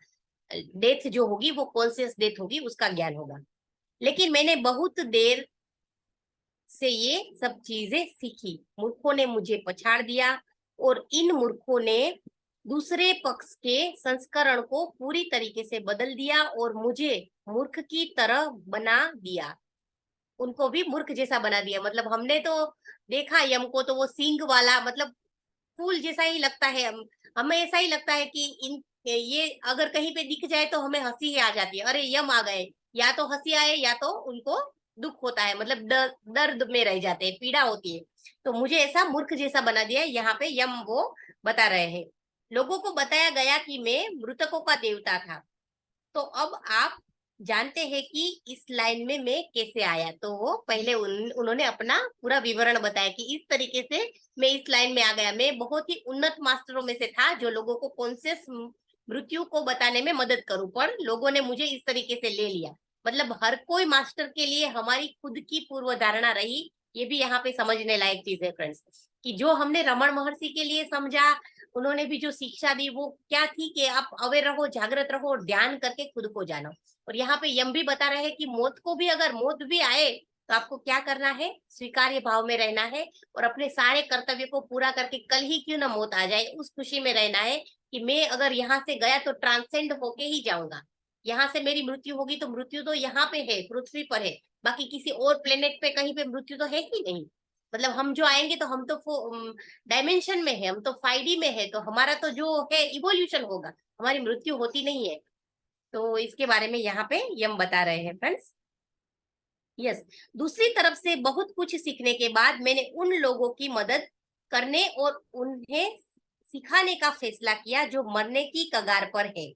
डेथ जो होगी वो कॉन्शियस डेथ होगी, उसका ज्ञान होगा। लेकिन मैंने बहुत देर से ये सब चीजें सीखी। मूर्खों ने मुझे पछाड़ दिया और इन मूर्खों ने दूसरे पक्ष के संस्करण को पूरी तरीके से बदल दिया और मुझे मूर्ख की तरह बना दिया। उनको भी मूर्ख जैसा बना दिया। मतलब हमने तो देखा यम को, तो वो सींग वाला, मतलब फूल जैसा ही लगता है। हमें ऐसा ही लगता है कि इन ये अगर कहीं पे दिख जाए तो हमें हंसी ही आ जाती है, अरे यम आ गए। या तो हंसी आए या तो उनको दुख होता है, मतलब दर्द में रह जाते हैं, पीड़ा होती है। तो मुझे ऐसा मूर्ख जैसा बना दिया है। यहाँ पे यम वो बता रहे हैं। लोगों को बताया गया कि मैं मृतकों का देवता था। तो अब आप जानते हैं कि इस लाइन में मैं कैसे आया। तो वो पहले उन्होंने अपना पूरा विवरण बताया कि इस तरीके से मैं इस लाइन में आ गया। मैं बहुत ही उन्नत मास्टरों में से था जो लोगों को कॉन्शियस मृत्यु को बताने में मदद करूं, पर लोगों ने मुझे इस तरीके से ले लिया। मतलब हर कोई मास्टर के लिए हमारी खुद की पूर्व धारणा रही। ये भी यहाँ पे समझने लायक चीज है फ्रेंड्स, कि जो हमने रमन महर्षि के लिए समझा, उन्होंने भी जो शिक्षा दी वो क्या थी कि आप अवेयर रहो, जागृत रहो और ध्यान करके खुद को जानो। और यहाँ पे यम भी बता रहे हैं कि मौत को भी, अगर मौत भी आए तो आपको क्या करना है, स्वीकार्य भाव में रहना है और अपने सारे कर्तव्य को पूरा करके, कल ही क्यों ना मौत आ जाए, उस खुशी में रहना है कि मैं अगर यहाँ से गया तो ट्रांसेंड होके ही जाऊंगा। यहाँ से मेरी मृत्यु होगी तो मृत्यु तो यहाँ पे है, पृथ्वी पर है, बाकी किसी और प्लेनेट पे कहीं पे मृत्यु तो है ही नहीं। मतलब हम जो आएंगे तो हम तो डायमेंशन में है, हम तो 5D में है, तो हमारा तो जो है इवोल्यूशन होगा, हमारी मृत्यु होती नहीं है। तो इसके बारे में यहाँ पे यम बता रहे हैं फ्रेंड्स। यस, दूसरी तरफ से बहुत कुछ सीखने के बाद मैंने उन लोगों की मदद करने और उन्हें सिखाने का फैसला किया जो मरने की कगार पर है।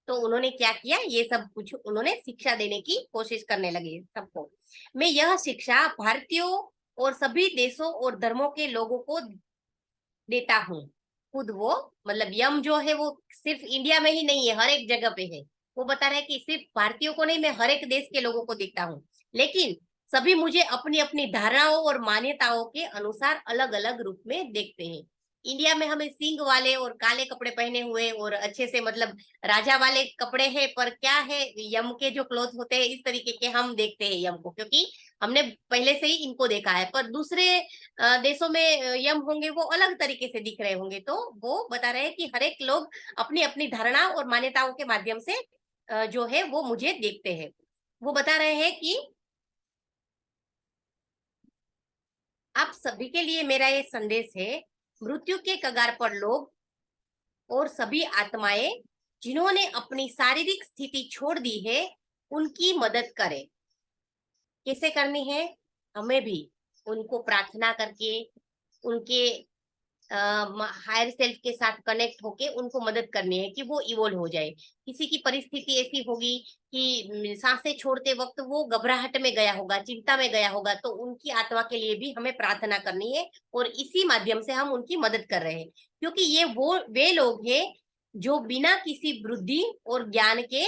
तो उन्होंने क्या किया, ये सब कुछ उन्होंने शिक्षा देने की कोशिश करने लगे सबको। मैं यह शिक्षा भारतीयों और सभी देशों और धर्मों के लोगों को देता हूँ। खुद वो, मतलब यम जो है वो सिर्फ इंडिया में ही नहीं है, हर एक जगह पे है। वो बता रहे हैं कि सिर्फ भारतीयों को नहीं, मैं हर एक देश के लोगों को देखता हूँ, लेकिन सभी मुझे अपनी अपनी धारणाओं और मान्यताओं के अनुसार अलग अलग रूप में देखते हैं। इंडिया में हमें सींग वाले और काले कपड़े पहने हुए और अच्छे से, मतलब राजा वाले कपड़े हैं, पर क्या है, यम के जो क्लोथ होते हैं इस तरीके के हम देखते हैं यम को, क्योंकि हमने पहले से ही इनको देखा है। पर दूसरे देशों में यम होंगे वो अलग तरीके से दिख रहे होंगे। तो वो बता रहे हैं कि हर एक लोग अपनी अपनी धारणा और मान्यताओं के माध्यम से जो है वो मुझे देखते हैं। वो बता रहे हैं कि आप सभी के लिए मेरा ये संदेश है, मृत्यु के कगार पर लोग और सभी आत्माएं जिन्होंने अपनी शारीरिक स्थिति छोड़ दी है, उनकी मदद करें। कैसे करनी है, हमें भी उनको प्रार्थना करके, उनके हायर सेल्फ के साथ कनेक्ट होके उनको मदद करनी है कि वो इवोल्व हो जाए। किसी की परिस्थिति ऐसी होगी कि सांसें छोड़ते वक्त वो घबराहट में गया होगा, चिंता में गया होगा, तो उनकी आत्मा के लिए भी हमें प्रार्थना करनी है और इसी माध्यम से हम उनकी मदद कर रहे हैं। क्योंकि ये वे लोग हैं जो बिना किसी बुद्धि और ज्ञान के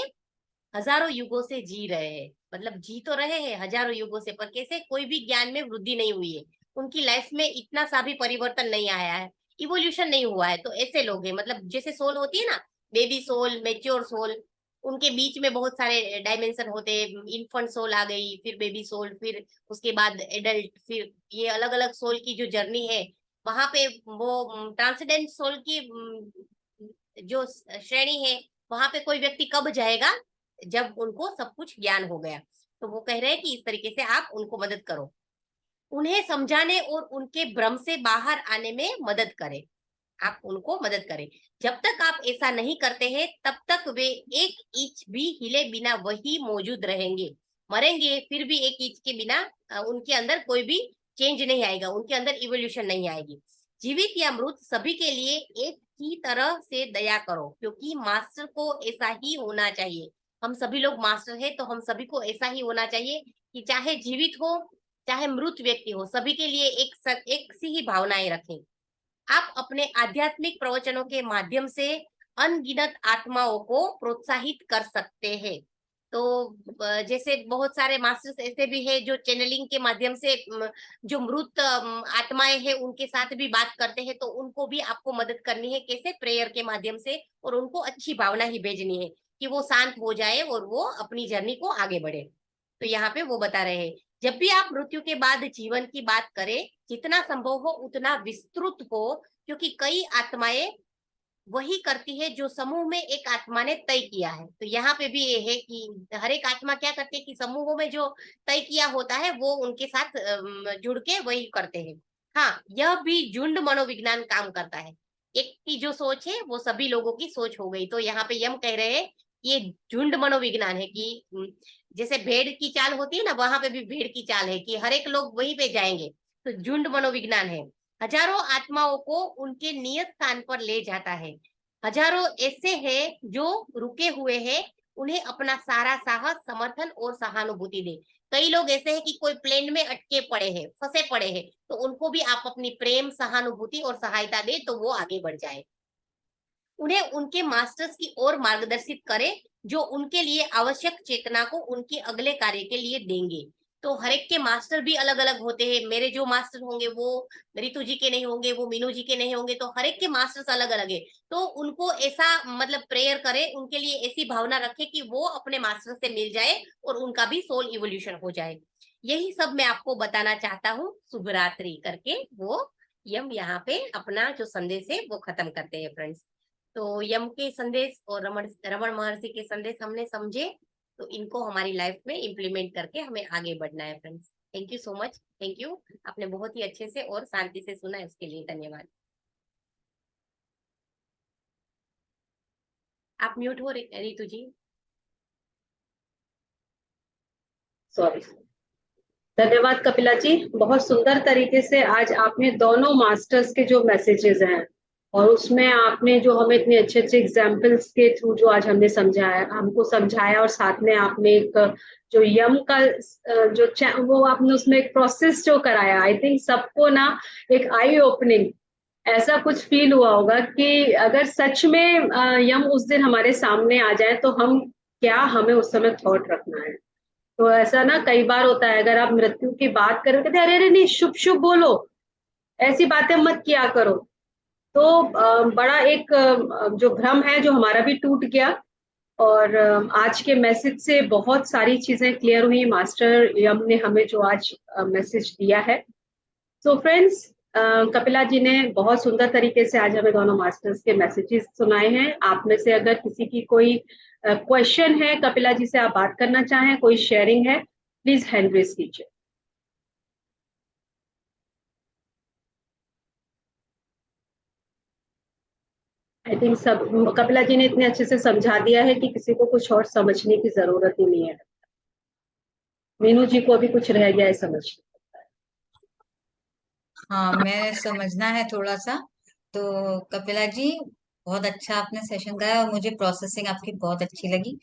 हजारों युगों से जी रहे हैं। मतलब जी तो रहे हैं हजारों युगों से, पर कैसे कोई भी ज्ञान में वृद्धि नहीं हुई है, उनकी लाइफ में इतना सा भी परिवर्तन नहीं आया है, इवोल्यूशन नहीं हुआ है। तो ऐसे लोग हैं, मतलब जैसे सोल होती है ना, बेबी सोल, मेच्योर सोल, उनके बीच में बहुत सारे डायमेंशन होते हैं। इन्फेंट सोल आ गई, फिर बेबी सोल, फिर उसके बाद एडल्ट, फिर ये अलग अलग सोल की जो जर्नी है, वहां पे वो ट्रांसेंडेंट सोल की जो श्रेणी है, वहां पे कोई व्यक्ति कब जाएगा, जब उनको सब कुछ ज्ञान हो गया। तो वो कह रहे हैं कि इस तरीके से आप उनको मदद करो, उन्हें समझाने और उनके भ्रम से बाहर आने में मदद करें। आप उनको मदद करें। जब तक आप ऐसा नहीं करते हैं, तब तक वे एक इंच भी हिले बिना वही मौजूद रहेंगे, मरेंगे फिर भी एक इंच के बिना। उनके अंदर कोई भी चेंज नहीं आएगा, उनके अंदर इवोल्यूशन नहीं आएगी। जीवित या मृत सभी के लिए एक ही तरह से दया करो, क्योंकि मास्टर को ऐसा ही होना चाहिए। हम सभी लोग मास्टर हैं, तो हम सभी को ऐसा ही होना चाहिए कि चाहे जीवित हो चाहे मृत व्यक्ति हो, सभी के लिए एक सी ही भावनाएं रखें। आप अपने आध्यात्मिक प्रवचनों के माध्यम से अनगिनत आत्माओं को प्रोत्साहित कर सकते हैं। तो जैसे बहुत सारे मास्टर्स ऐसे भी हैं जो चैनलिंग के माध्यम से जो मृत आत्माएं हैं उनके साथ भी बात करते हैं। तो उनको भी आपको मदद करनी है, कैसे? प्रेयर के माध्यम से, और उनको अच्छी भावना ही भेजनी है कि वो शांत हो जाए और वो अपनी जर्नी को आगे बढ़े। तो यहाँ पे वो बता रहे हैं, जब भी आप मृत्यु के बाद जीवन की बात करें, जितना संभव हो उतना विस्तृत हो, क्योंकि कई आत्माएं वही करती है जो समूह में एक आत्मा ने तय किया है। तो यहाँ पे भी ये है कि हर एक आत्मा क्या करती है कि समूहों में जो तय किया होता है वो उनके साथ जुड़ के वही करते हैं। हाँ, यह भी झुंड मनोविज्ञान काम करता है। एक की जो सोच है वो सभी लोगों की सोच हो गई। तो यहाँ पे यम कह रहे हैं ये झुंड मनोविज्ञान है कि जैसे भेड़ की चाल होती है ना, वहां पे भी भेड़ की चाल है कि हर एक लोग वहीं पे जाएंगे। तो झुंड मनोविज्ञान है, हजारों आत्माओं को उनके नियत स्थान पर ले जाता है। हजारों ऐसे हैं जो रुके हुए हैं, उन्हें अपना सारा साहस, समर्थन और सहानुभूति दे। कई लोग ऐसे हैं कि कोई प्लेन में अटके पड़े हैं, फंसे पड़े हैं, तो उनको भी आप अपनी प्रेम, सहानुभूति और सहायता दे तो वो आगे बढ़ जाए। उन्हें उनके मास्टर्स की ओर मार्गदर्शित करें, जो उनके लिए आवश्यक चेतना को उनके अगले कार्य के लिए देंगे। तो हर एक के मास्टर भी अलग अलग होते हैं। मेरे जो मास्टर होंगे वो रितु जी के नहीं होंगे, वो मीनू जी के नहीं होंगे। तो हर एक के मास्टर्स अलग अलग है। तो उनको ऐसा मतलब प्रेयर करें, उनके लिए ऐसी भावना रखें कि वो अपने मास्टर से मिल जाए और उनका भी सोल इवोल्यूशन हो जाए। यही सब मैं आपको बताना चाहता हूँ। शुभ रात्रि करके वो यम यहाँ पे अपना जो संदेश है वो खत्म करते हैं फ्रेंड्स। तो यम के संदेश और रमण रमण महर्षि के संदेश हमने समझे, तो इनको हमारी लाइफ में इम्प्लीमेंट करके हमें आगे बढ़ना है friends. Thank you so much, thank you. आपने बहुत ही अच्छे से और शांति से सुना है, उसके लिए धन्यवाद। आप म्यूट हो रितु जी। सॉरी। धन्यवाद कपिला जी, बहुत सुंदर तरीके से आज आपने दोनों मास्टर्स के जो मैसेजेस हैं और उसमें आपने जो हमें इतने अच्छे अच्छे एग्जाम्पल्स के थ्रू जो आज हमने समझाया, हमको समझाया, और साथ में आपने एक जो यम का वो आपने उसमें एक प्रोसेस जो कराया, आई थिंक सबको ना एक आई ओपनिंग ऐसा कुछ फील हुआ होगा कि अगर सच में यम उस दिन हमारे सामने आ जाए तो हम क्या, हमें उस समय थॉट रखना है। तो ऐसा ना कई बार होता है, अगर आप मृत्यु की बात करें, कहते हैं अरे अरे नहीं, शुभ शुभ बोलो, ऐसी बातें मत किया करो। तो बड़ा एक जो भ्रम है जो हमारा भी टूट गया, और आज के मैसेज से बहुत सारी चीजें क्लियर हुई। मास्टर यम ने हमें जो आज मैसेज दिया है। सो फ्रेंड्स, कपिला जी ने बहुत सुंदर तरीके से आज हमें दोनों मास्टर्स के मैसेजेस सुनाए हैं। आप में से अगर किसी की कोई क्वेश्चन है, कपिला जी से आप बात करना चाहें, कोई शेयरिंग है, प्लीज हैंड रेज कीजिए। आई थिंक सब कपिला जी ने इतने अच्छे से समझा दिया है कि किसी को कुछ और समझने की जरूरत ही नहीं है। मीनू जी को अभी कुछ रह गया है समझ। हाँ, मैं समझना है थोड़ा सा। तो कपिला जी, बहुत अच्छा आपने सेशन कराया और मुझे प्रोसेसिंग आपकी बहुत अच्छी लगी,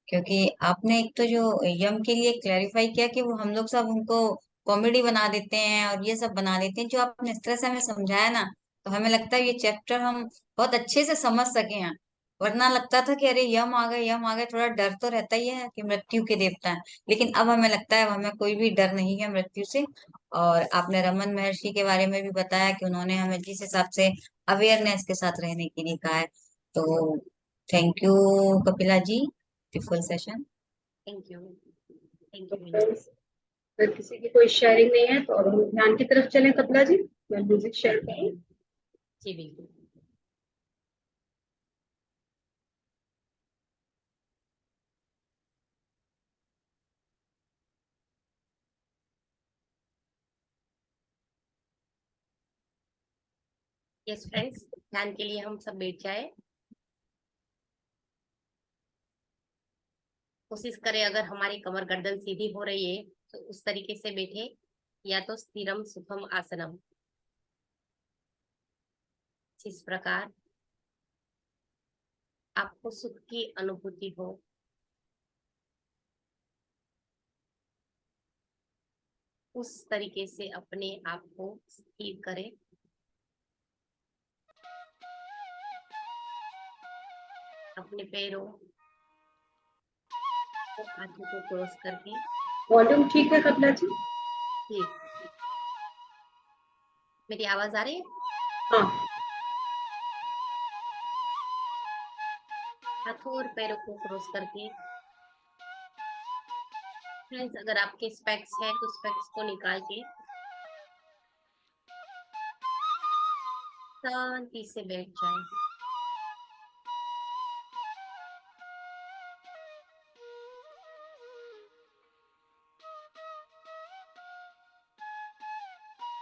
क्योंकि आपने एक तो जो यम के लिए क्लैरिफाई किया कि वो हम लोग सब उनको कॉमेडी बना देते हैं और ये सब बना देते हैं, जो आपने इस तरह से हमें समझाया ना, तो हमें लगता है ये चैप्टर हम बहुत अच्छे से समझ सके हैं। वरना लगता था कि अरे यम आ गए, यम आ गए, थोड़ा डर तो रहता ही है कि मृत्यु के देवता है। लेकिन अब हमें लगता है हमें कोई भी डर नहीं है मृत्यु से। और आपने रमन महर्षि के बारे में भी बताया कि उन्होंने हमें जिस हिसाब से अवेयरनेस के साथ रहने के लिए कहा है। तो thank you Kapila ji, beautiful session. Thank you, thank तो यू। फ्रेंड्स, अगर किसी की कोई शेयरिंग नहीं है तो अब हम ध्यान की तरफ चलें। कपिला जी, मैं म्यूजिक शेयर करूँ। जी बिल्कुल। यस फ्रेंड्स, ध्यान के लिए हम सब बैठ जाए। कोशिश करें, अगर हमारी कमर गर्दन सीधी हो रही है तो उस तरीके से बैठे, या तो स्थिरम सुखम आसनम, जिस प्रकार आपको सुख की अनुभूति हो, उस तरीके से अपने आप को स्थिर करें। अपने पैरों और हाथों को क्रॉस करके। वॉल्यूम ठीक है कपिला जी? जी, मेरी आवाज आ रही है? हाँ। हाथों और पैरों को क्रॉस करके। फ्रेंड्स, अगर आपके स्पेक्स है तो स्पेक्स को निकाल के शांति से बैठ जाए।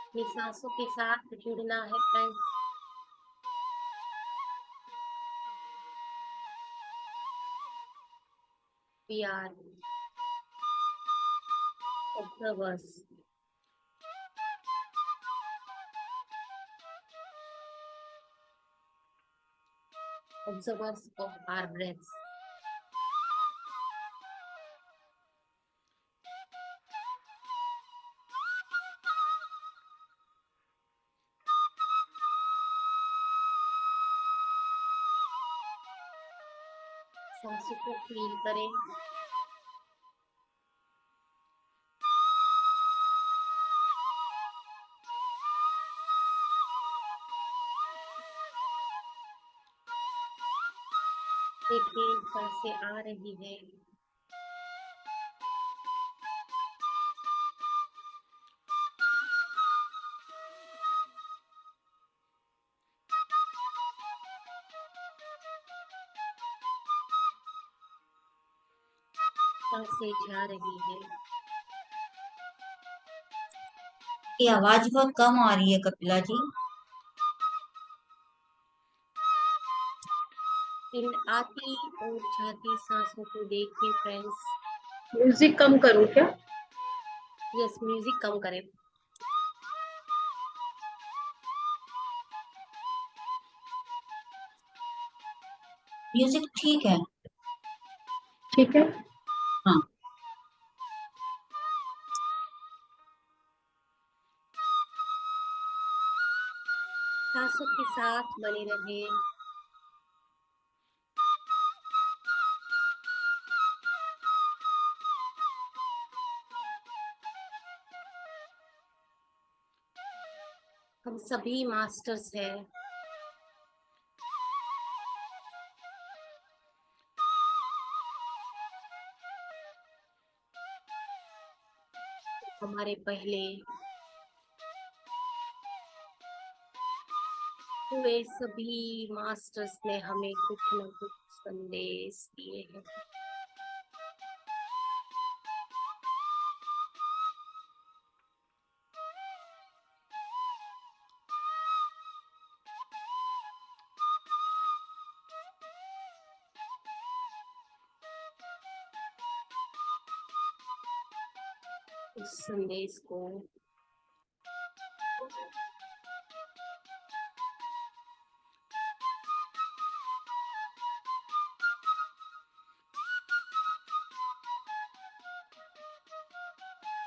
अपनी सांसों के साथ जुड़ना है friends. We are observers, observers of our breaths. सांसों को फील करें। देखिए सांसें आ रही है, सांसें जा रही है। की आवाज बहुत कम आ रही है कपिला जी। इन आती और जाती सांसों को देखिए फ्रेंड्स। म्यूजिक कम करूँ क्या? यस, म्यूजिक कम करें। म्यूजिक ठीक है। ठीक है। हाँ। सांसों के साथ बने रहे। हम सभी मास्टर्स हैं। हमारे पहले हुए सभी मास्टर्स ने हमें कुछ न कुछ संदेश दिए हैं। उस संदेश को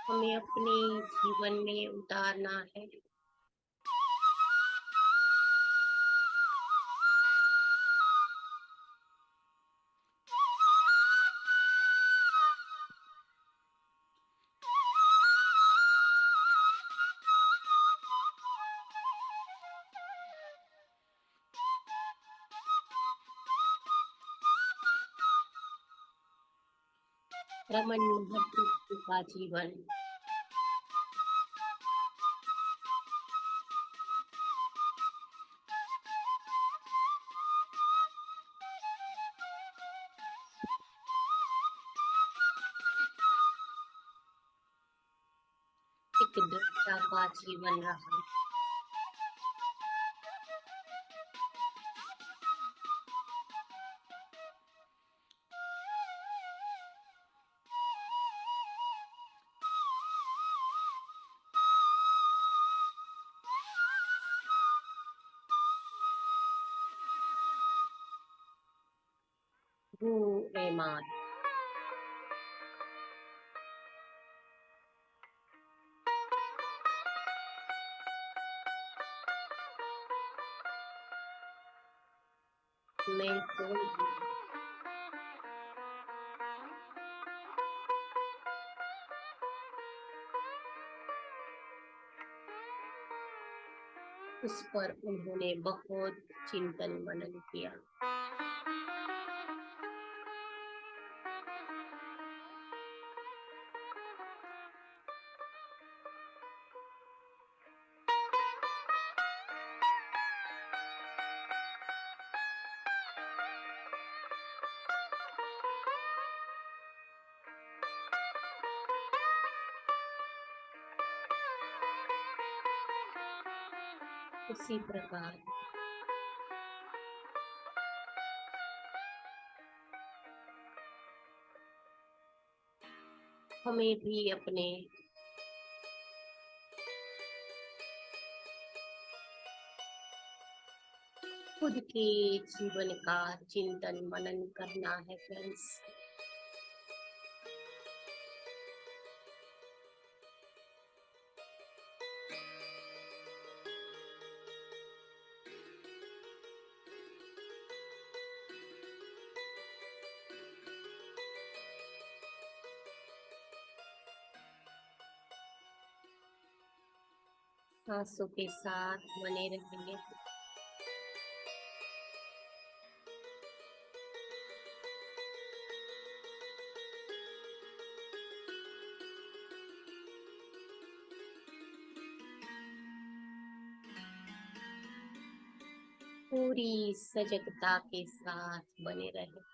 हमें अपने जीवन में उतारना है। रमन महर्षि का जीवन। एक दृढ़ता का जीवन रहा। रहमान। मैं कौन हूँ? उस पर उन्होंने बहुत चिंतन मनन किया। उसी प्रकार हमें भी अपने खुद के जीवन का चिंतन मनन करना है फ्रेंड्स। सांसों के साथ बने रहेंगे। पूरी सजगता के साथ बने रहे।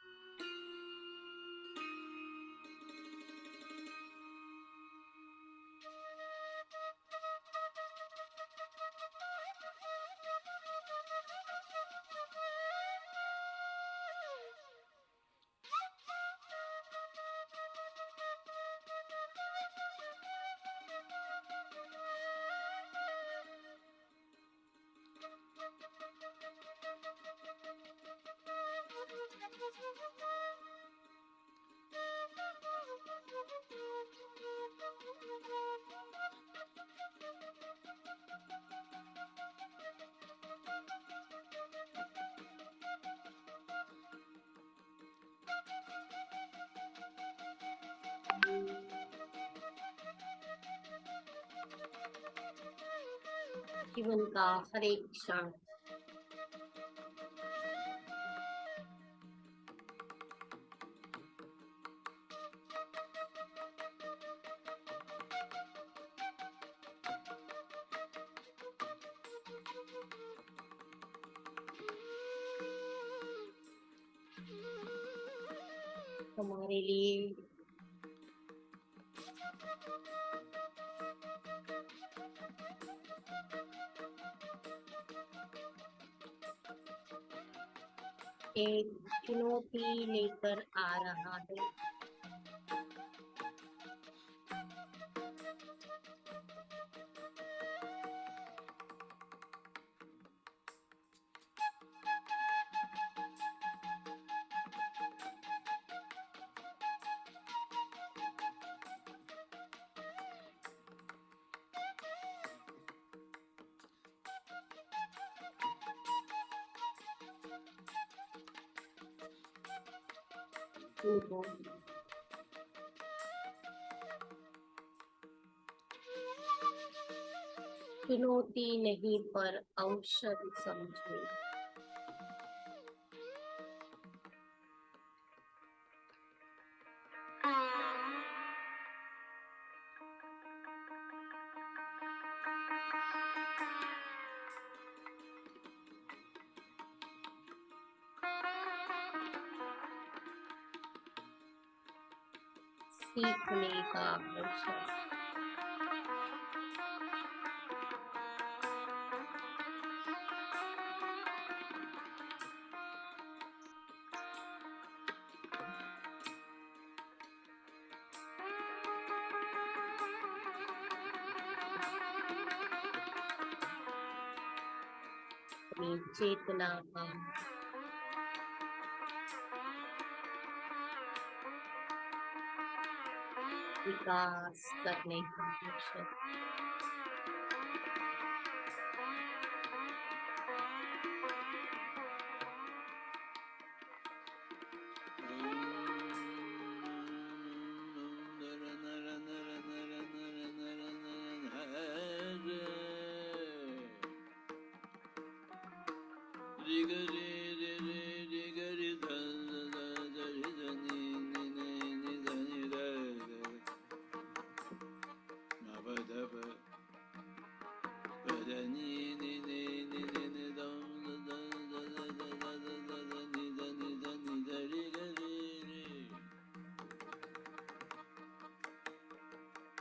जीवन का हर एक क्षण हमारे लिए एक चुनौती लेकर आ रहा है। उनको चुनौती नहीं पर अवसर समझे। सीखने का अवसर। अपनी चेतना का विकास करने का अवसर।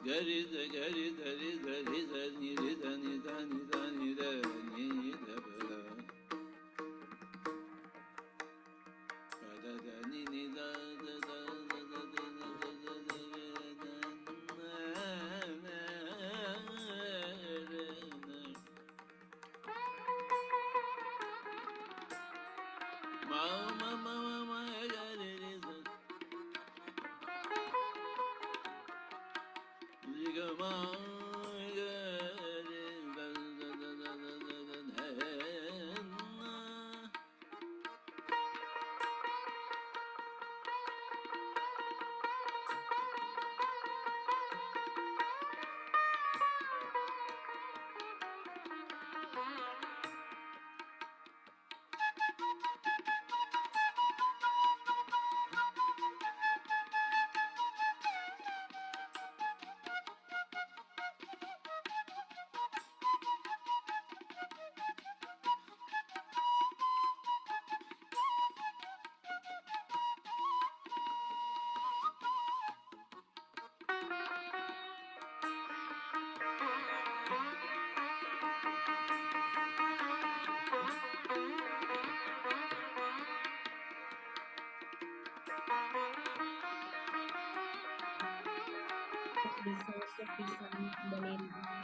Gari da gari dari dari dari dari dari dari dari da ba da da ni ni da da da da da da da ma ma ma ma gari da ma अपनी सांसों के साथ बने रहिए।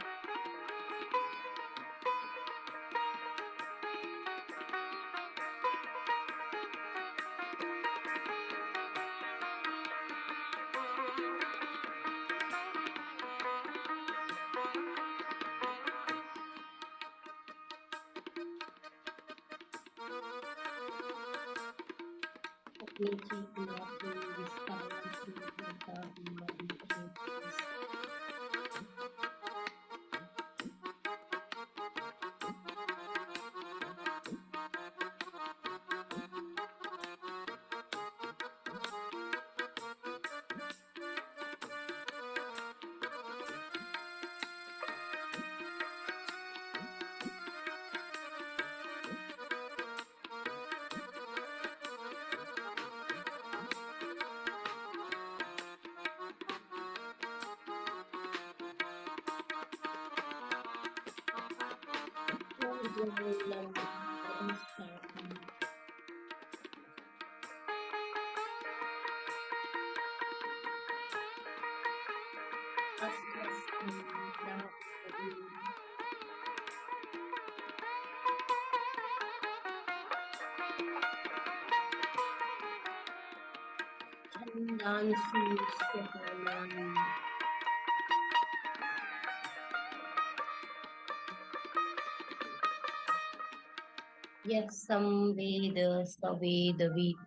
अपनी चेतना के विस्तार से बढ़ता हुआ विकास। और जब वो लंबा स्टार्ट आसपास की प्राप्त करें। छंदांशु सुहाना यह संवेद संवेदविद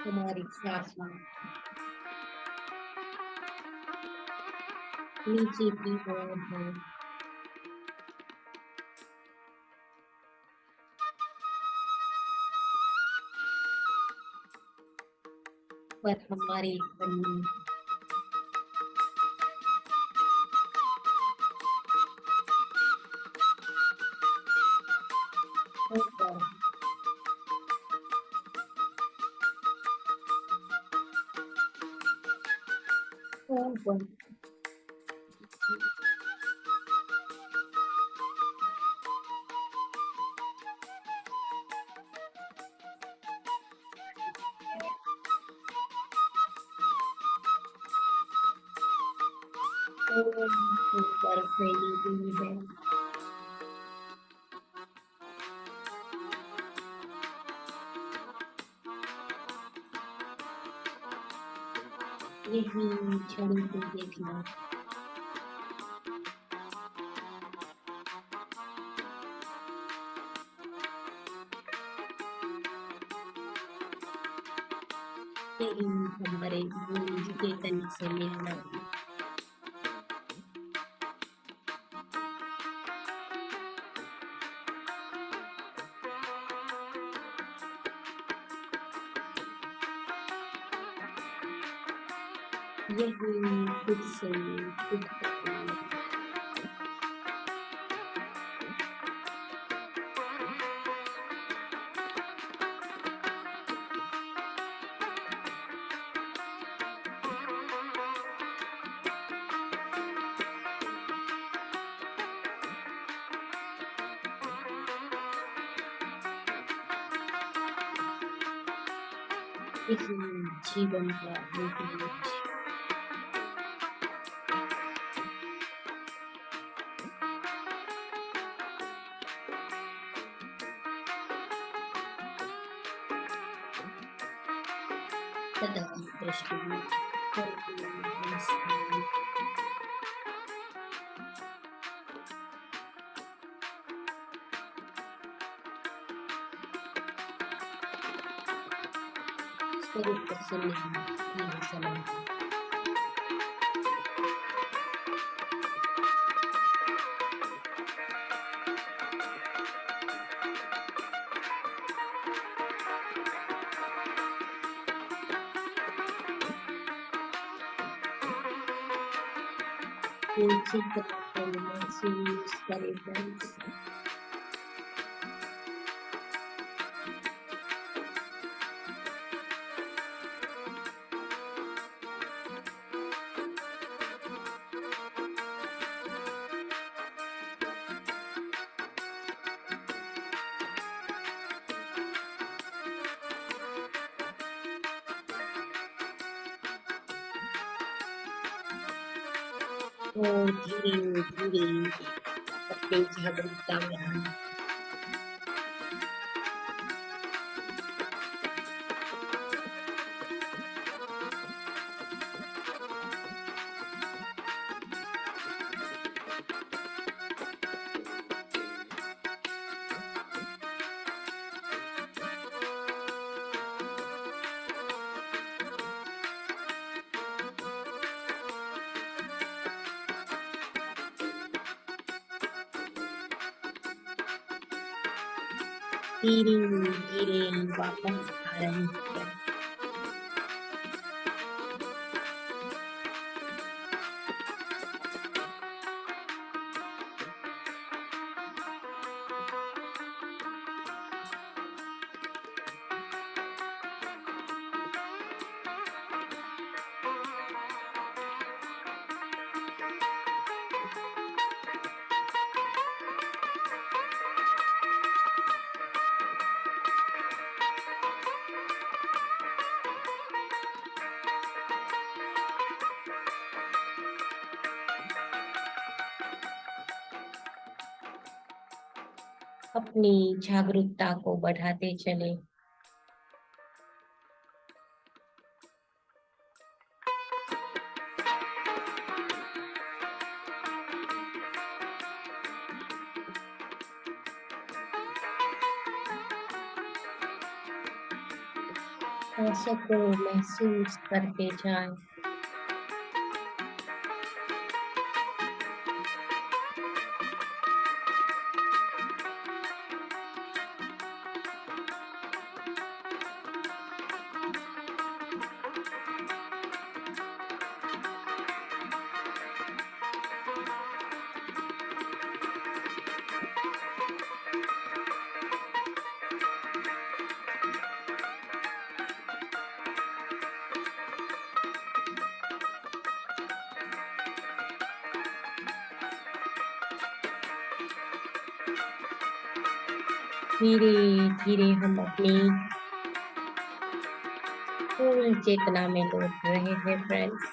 हमारी प्रार्थना नीचे की ओर है। पर हमारी ध्वनि ऊपर फैली हुई है। यही छड़ी को देखना। यही हमारे गुरु जी के तन से मिलना। यही खुद से खुद करना। यही जीवन का मूल्य। सदा दृष्टि में स्वरूप प्रसन्न सलाम। नीचे तक महसूस करें। और धीरे धीरे अपनी जागरूकता बढ़ाएं। धीरे धीरे वापस आ रहे हैं। अपनी जागरूकता को बढ़ाते चले। सांसों को महसूस करते जाएं। धीरे धीरे हम अपनी पूर्ण चेतना में लौट रहे हैं फ्रेंड्स।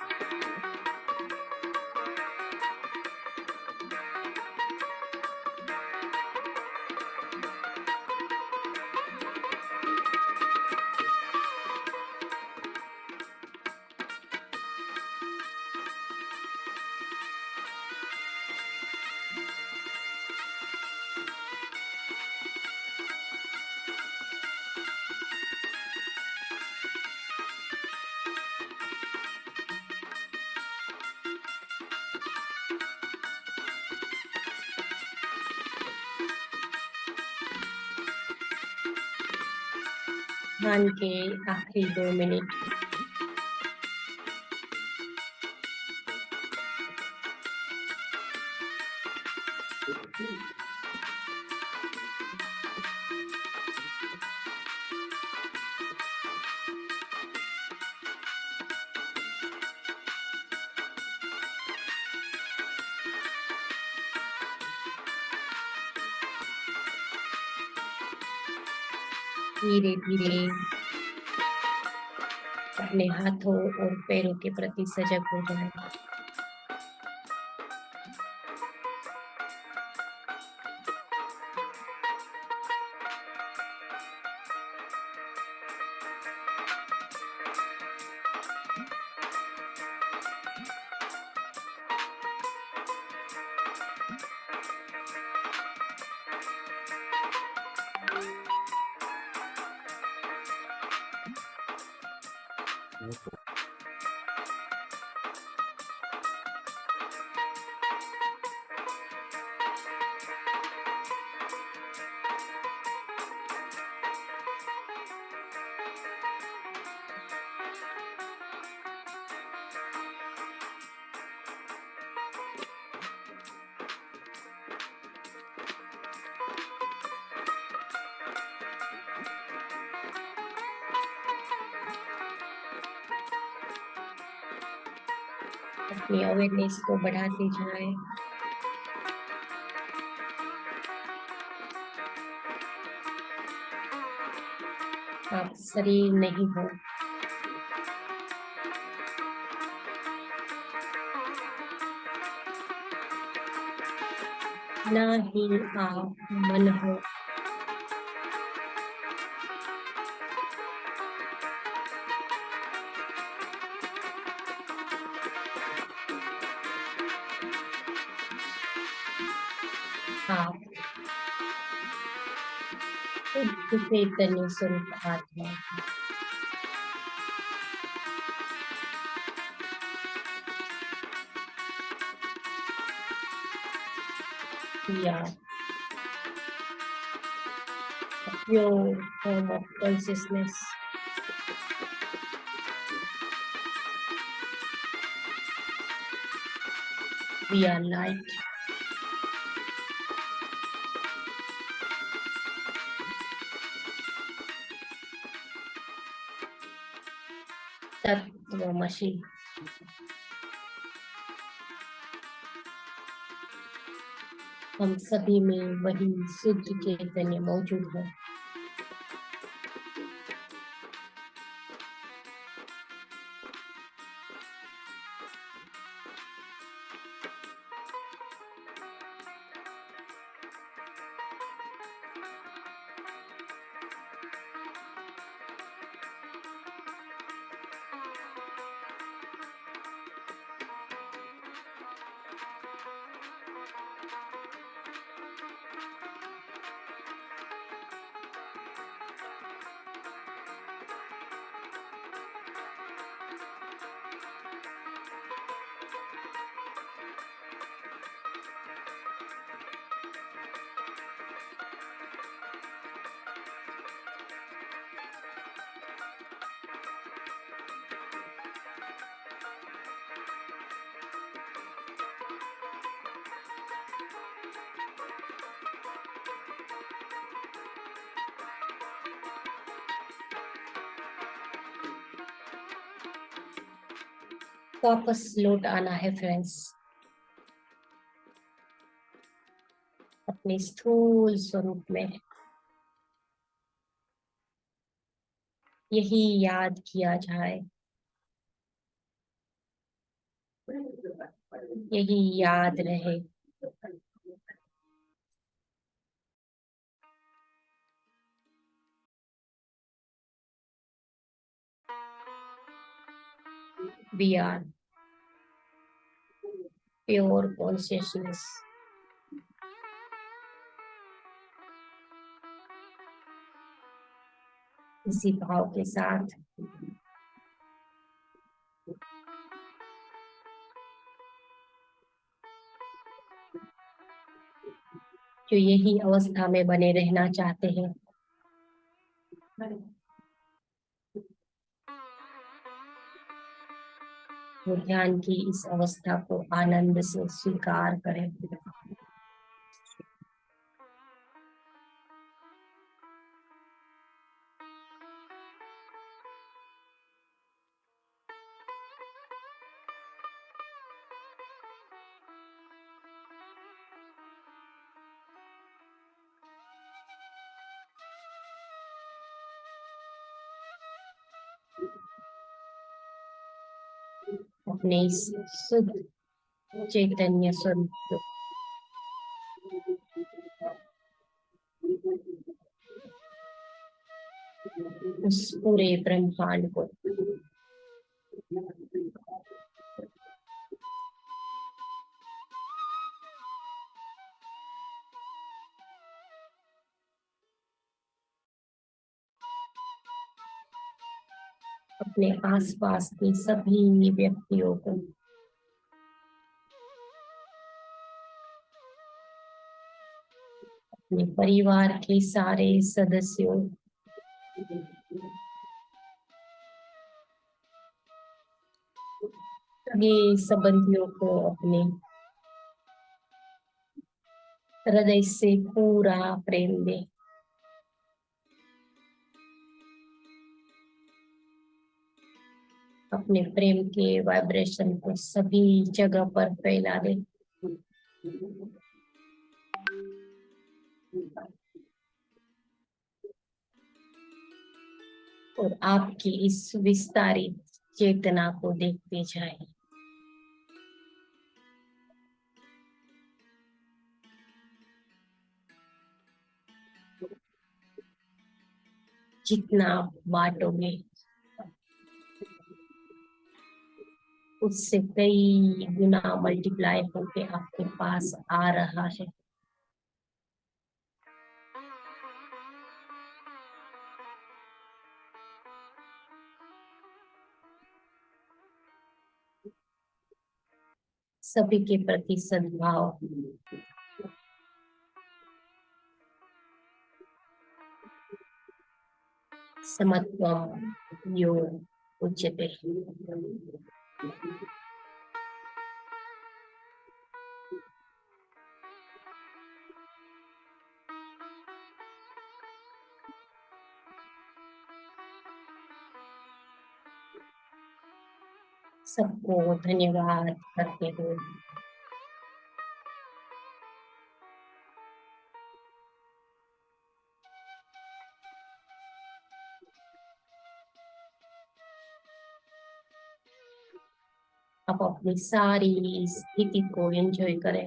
ध्यान के आखिरी 2 मिनट। धीरे धीरे अपने हाथों और पैरों के प्रति सजग हो जाए। अपनी अवेयरनेस को बढ़ाते जाएं। आप शरीर नहीं हो, ना ही आप मन हो। आप शुद्ध चैतन्य स्वरूप आत्मा हैं। या pure form of consciousness. We are light. तत्वमसि। हम सभी में वही शुद्ध चैतन्य मौजूद है। वापस लौट आना है फ्रेंड्स, अपने स्थूल स्वरूप में। यही याद किया जाए, यही याद रहे। We are pure consciousness। इसी भाव के साथ जो यही अवस्था में बने रहना चाहते हैं, वो ध्यान की इस अवस्था को आनंद से स्वीकार करें। अपने इस शुद्ध चैतन्य स्वरूप को उस पूरे ब्रह्मांड को अपने आसपास के सभी व्यक्तियों को अपने परिवार के सारे सदस्यों, सभी संबंधियों को अपने हृदय से पूरा प्रेम दे। अपने प्रेम के वाइब्रेशन को सभी जगह पर फैला दे। और आपकी इस विस्तारित चेतना को देखते जाए। जितना आप बांटोगे उससे कई गुना मल्टीप्लाई होके आपके पास आ रहा है। सभी के प्रति सद्भाव, समत्वम योग उच्यते। सबको धन्यवाद करते हुए आप अपनी सारी स्थिति को एंजॉय करें।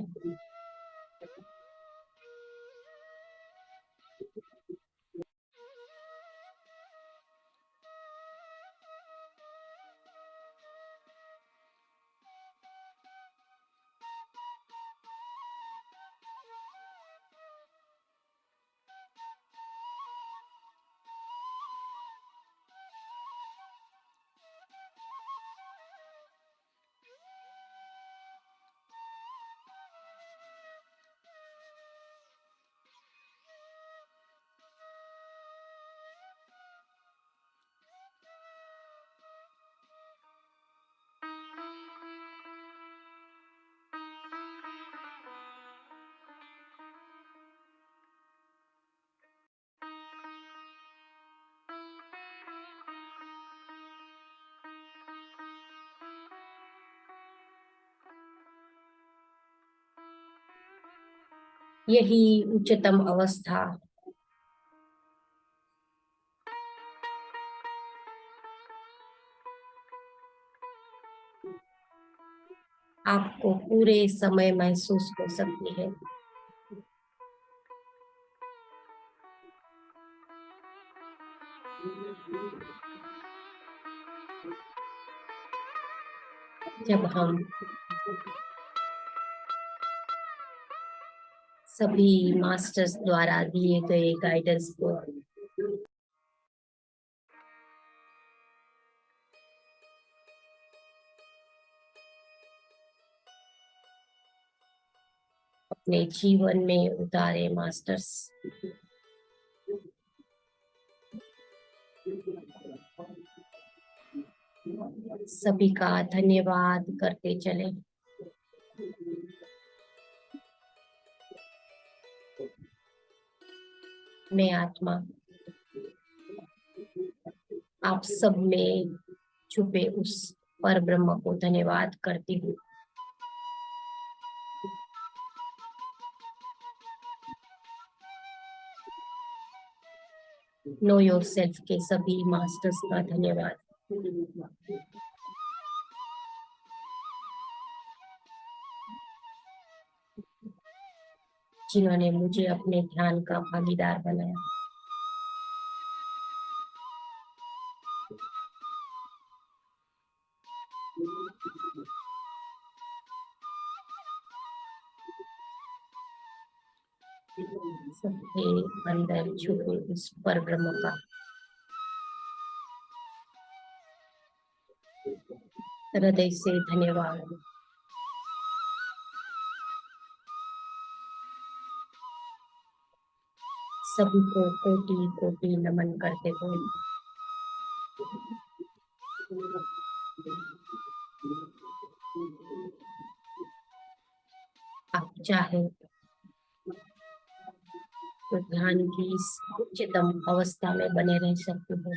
यही उच्चतम अवस्था आपको पूरे समय महसूस हो सकती है। जब हम सभी मास्टर्स द्वारा दिए गए गाइडेंस को अपने जीवन में उतारे मास्टर्स, सभी का धन्यवाद करते चले। मैं आत्मा आप सब में छुपे उस पर ब्रह्म को धन्यवाद करती हूँ। नो योर सेल्फ के सभी मास्टर्स का धन्यवाद। जिन्होंने मुझे अपने ध्यान का भागीदार बनाया। सबके अंदर छुपे उस पर ब्रह्म का हृदय से धन्यवाद। सभी को कोटि कोटि नमन करते हुए आप चाहे तो ध्यान की इस उच्चतम अवस्था में बने रह सकते हो।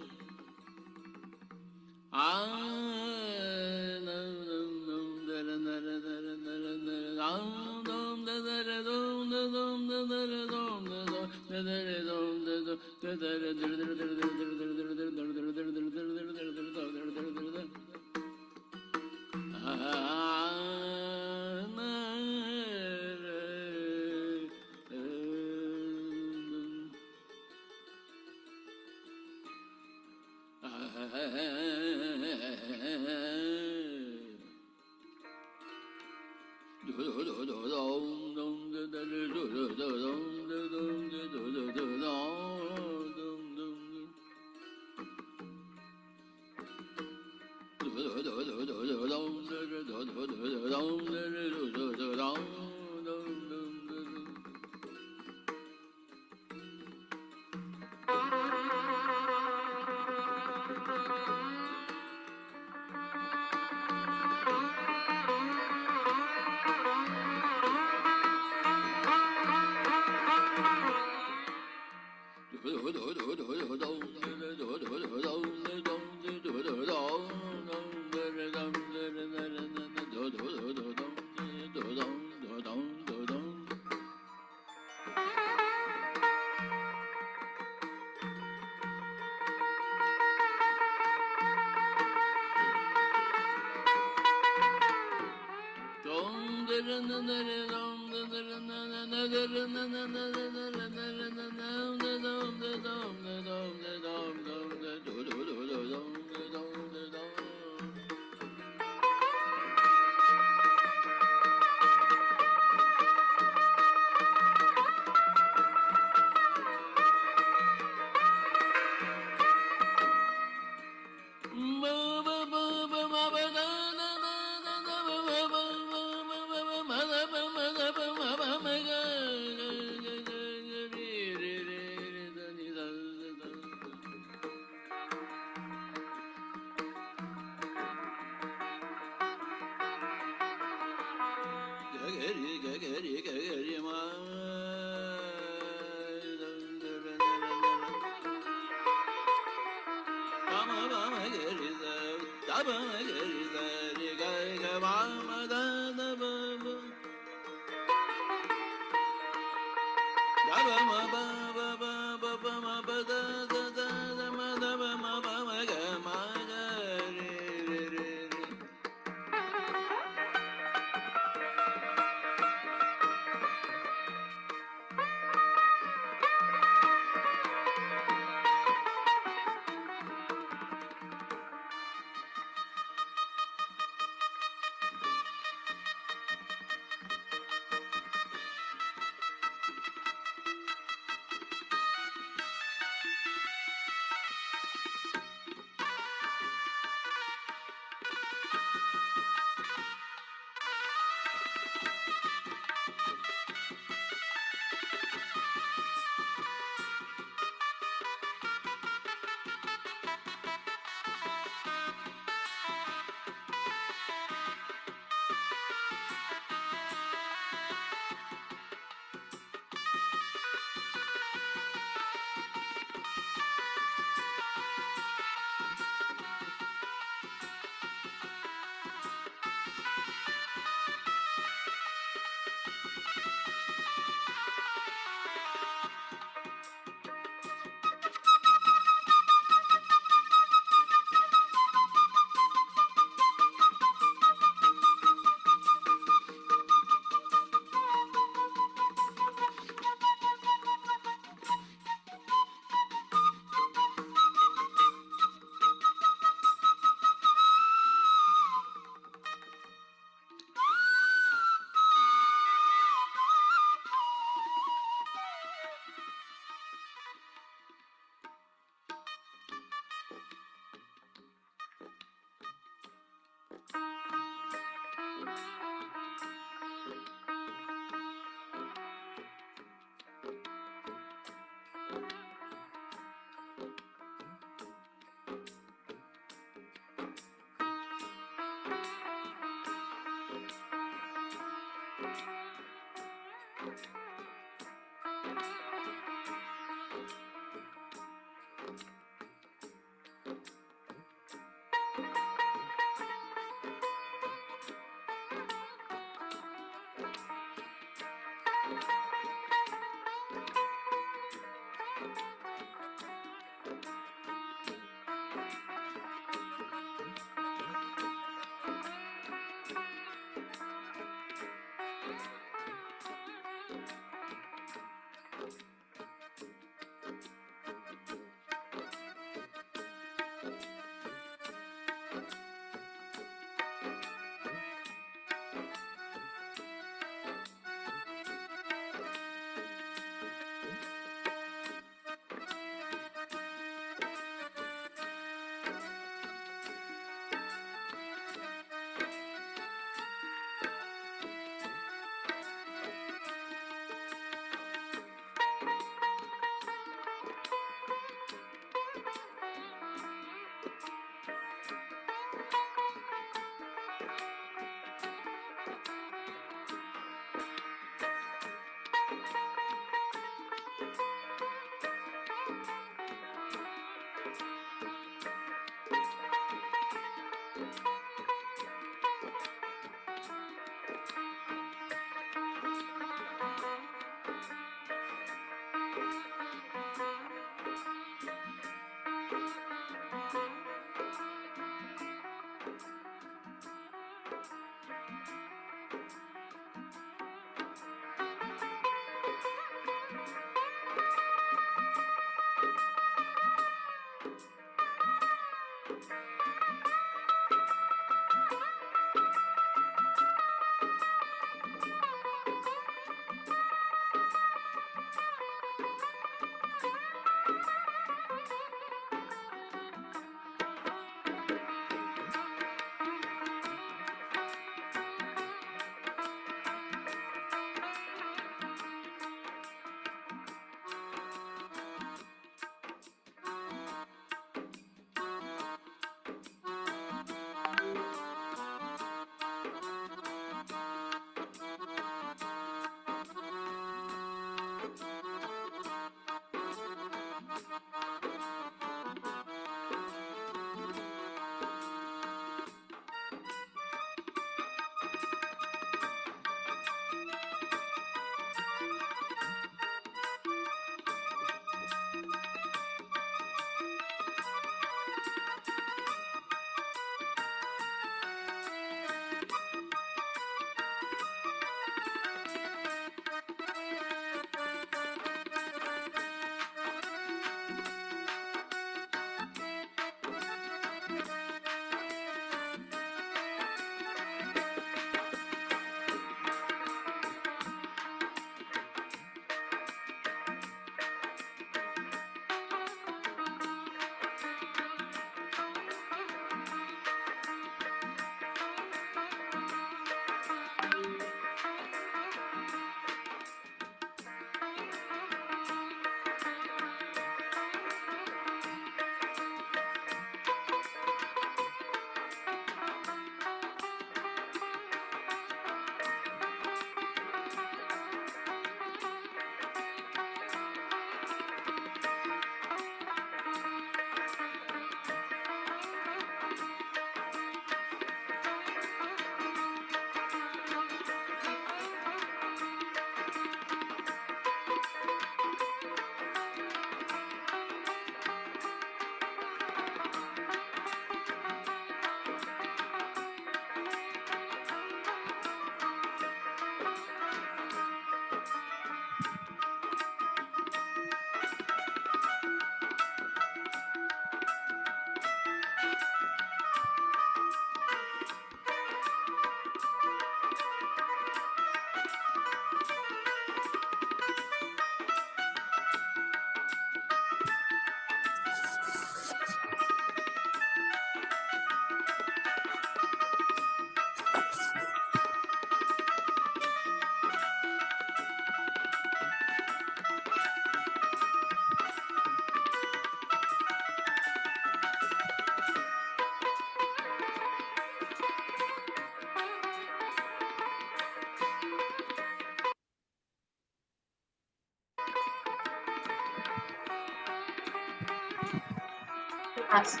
Last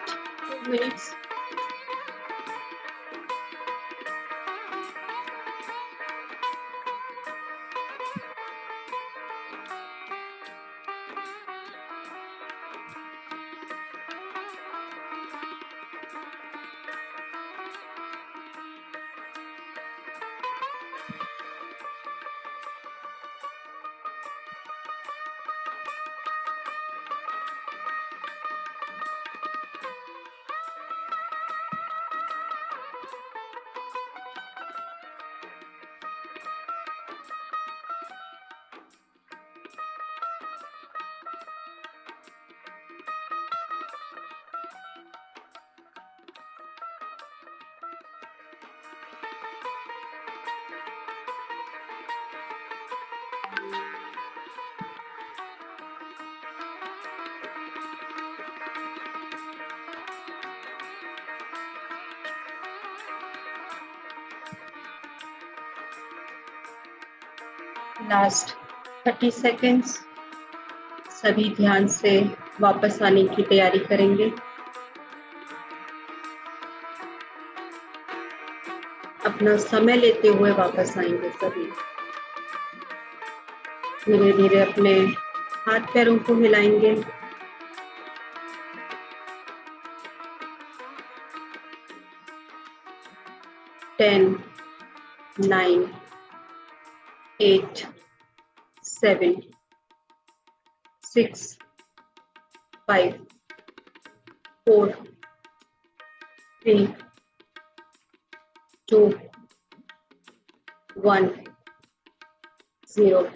2 minutes. Last 30 seconds. सभी ध्यान से वापस आने की तैयारी करेंगे। अपना समय लेते हुए वापस आएंगे सभी। धीरे धीरे अपने हाथ पैरों को हिलाएंगे। टेन, 9, 8, 7, 6, 5, 4, 3, 2, 1, 0।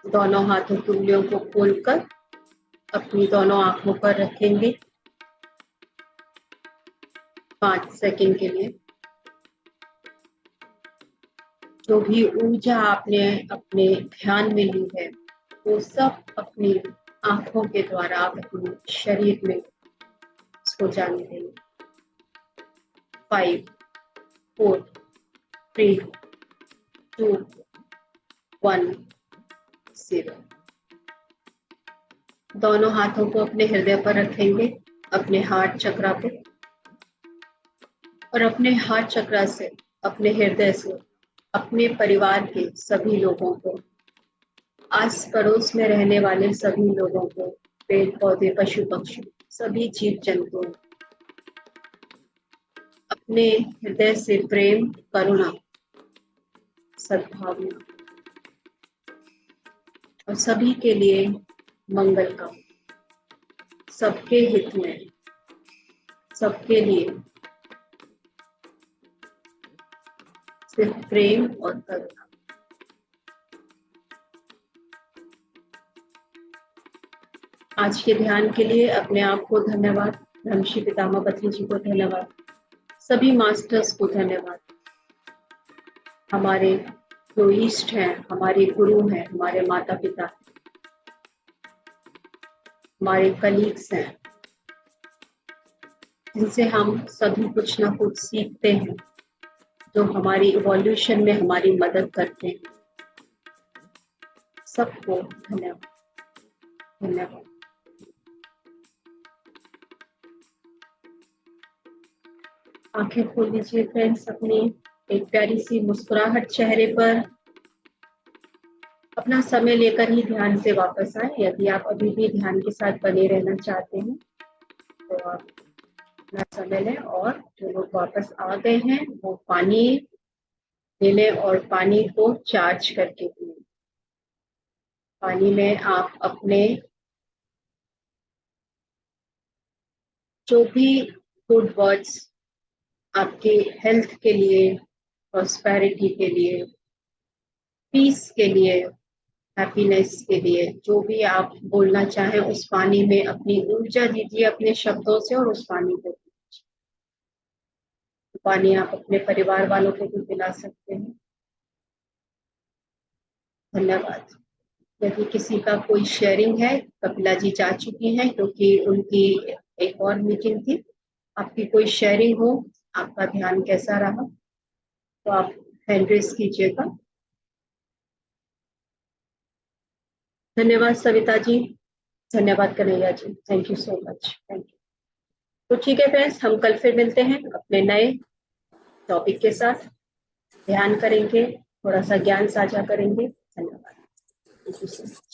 दोनों हाथों की उंगलियों को खोलकर अपनी दोनों आंखों पर रखेंगे 5 सेकंड के लिए। जो भी ऊर्जा आपने अपने ध्यान में ली है वो सब अपनी आंखों के द्वारा आप अपने शरीर में इसको जाने देंगे। 5, 4, 3, 2, 1, 0। दोनों हाथों को अपने हृदय पर रखेंगे, अपने हार्ट चक्रा पे, और अपने हार्ट चक्रा से, अपने हृदय से अपने परिवार के सभी लोगों को, आस पड़ोस में रहने वाले सभी लोगों को, पेड़ पौधे पशु पक्षी सभी जीव जंतु, अपने हृदय से प्रेम, करुणा, सद्भावना और सभी के लिए मंगल का, सबके हित में, सबके लिए सिर्फ प्रेम और करुणा। आज के ध्यान के लिए अपने आप को धन्यवाद, ब्रह्मश्री पितामह पत्री जी को धन्यवाद, सभी मास्टर्स को धन्यवाद, हमारे जो इष्ट हैं, हमारे गुरु हैं, हमारे माता पिता, हमारे कलीग्स हैं, जिनसे हम सभी कुछ ना कुछ सीखते हैं, जो हमारी इवोल्यूशन में हमारी मदद करते हैं। सबको धन्यवाद, धन्यवाद। आंखें खोल लीजिए फ्रेंड्स अपनी। एक प्यारी सी मुस्कुराहट चेहरे पर। अपना समय लेकर ही ध्यान से वापस आए। यदि आप अभी भी ध्यान के साथ बने रहना चाहते हैं तो आप अपना समय लें, और जो लोग वापस आ गए हैं वो पानी ले लें और पानी को चार्ज करके पिए। पानी में आप अपने जो भी गुड वर्ड्स आपके हेल्थ के लिए, प्रॉस्पेरिटी के लिए, पीस के लिए, हैप्पीनेस के लिए, जो भी आप बोलना चाहें उस पानी में अपनी ऊर्जा दीजिए अपने शब्दों से, और उस पानी को पीजिए। पानी आप अपने परिवार वालों को भी पिला सकते हैं। धन्यवाद। यदि किसी का कोई शेयरिंग है, कपिला जी जा चुकी हैं क्योंकि उनकी एक और मीटिंग थी। आपकी कोई शेयरिंग हो, आपका ध्यान कैसा रहा, तो आप हैंड रेज कीजिएगा। धन्यवाद सविता जी, धन्यवाद Kanhaiya ji, thank you so much, thank you. तो ठीक है फ्रेंड्स, हम कल फिर मिलते हैं अपने नए टॉपिक के साथ। ध्यान करेंगे, थोड़ा सा ज्ञान साझा करेंगे। धन्यवाद, थैंक यू सो मच।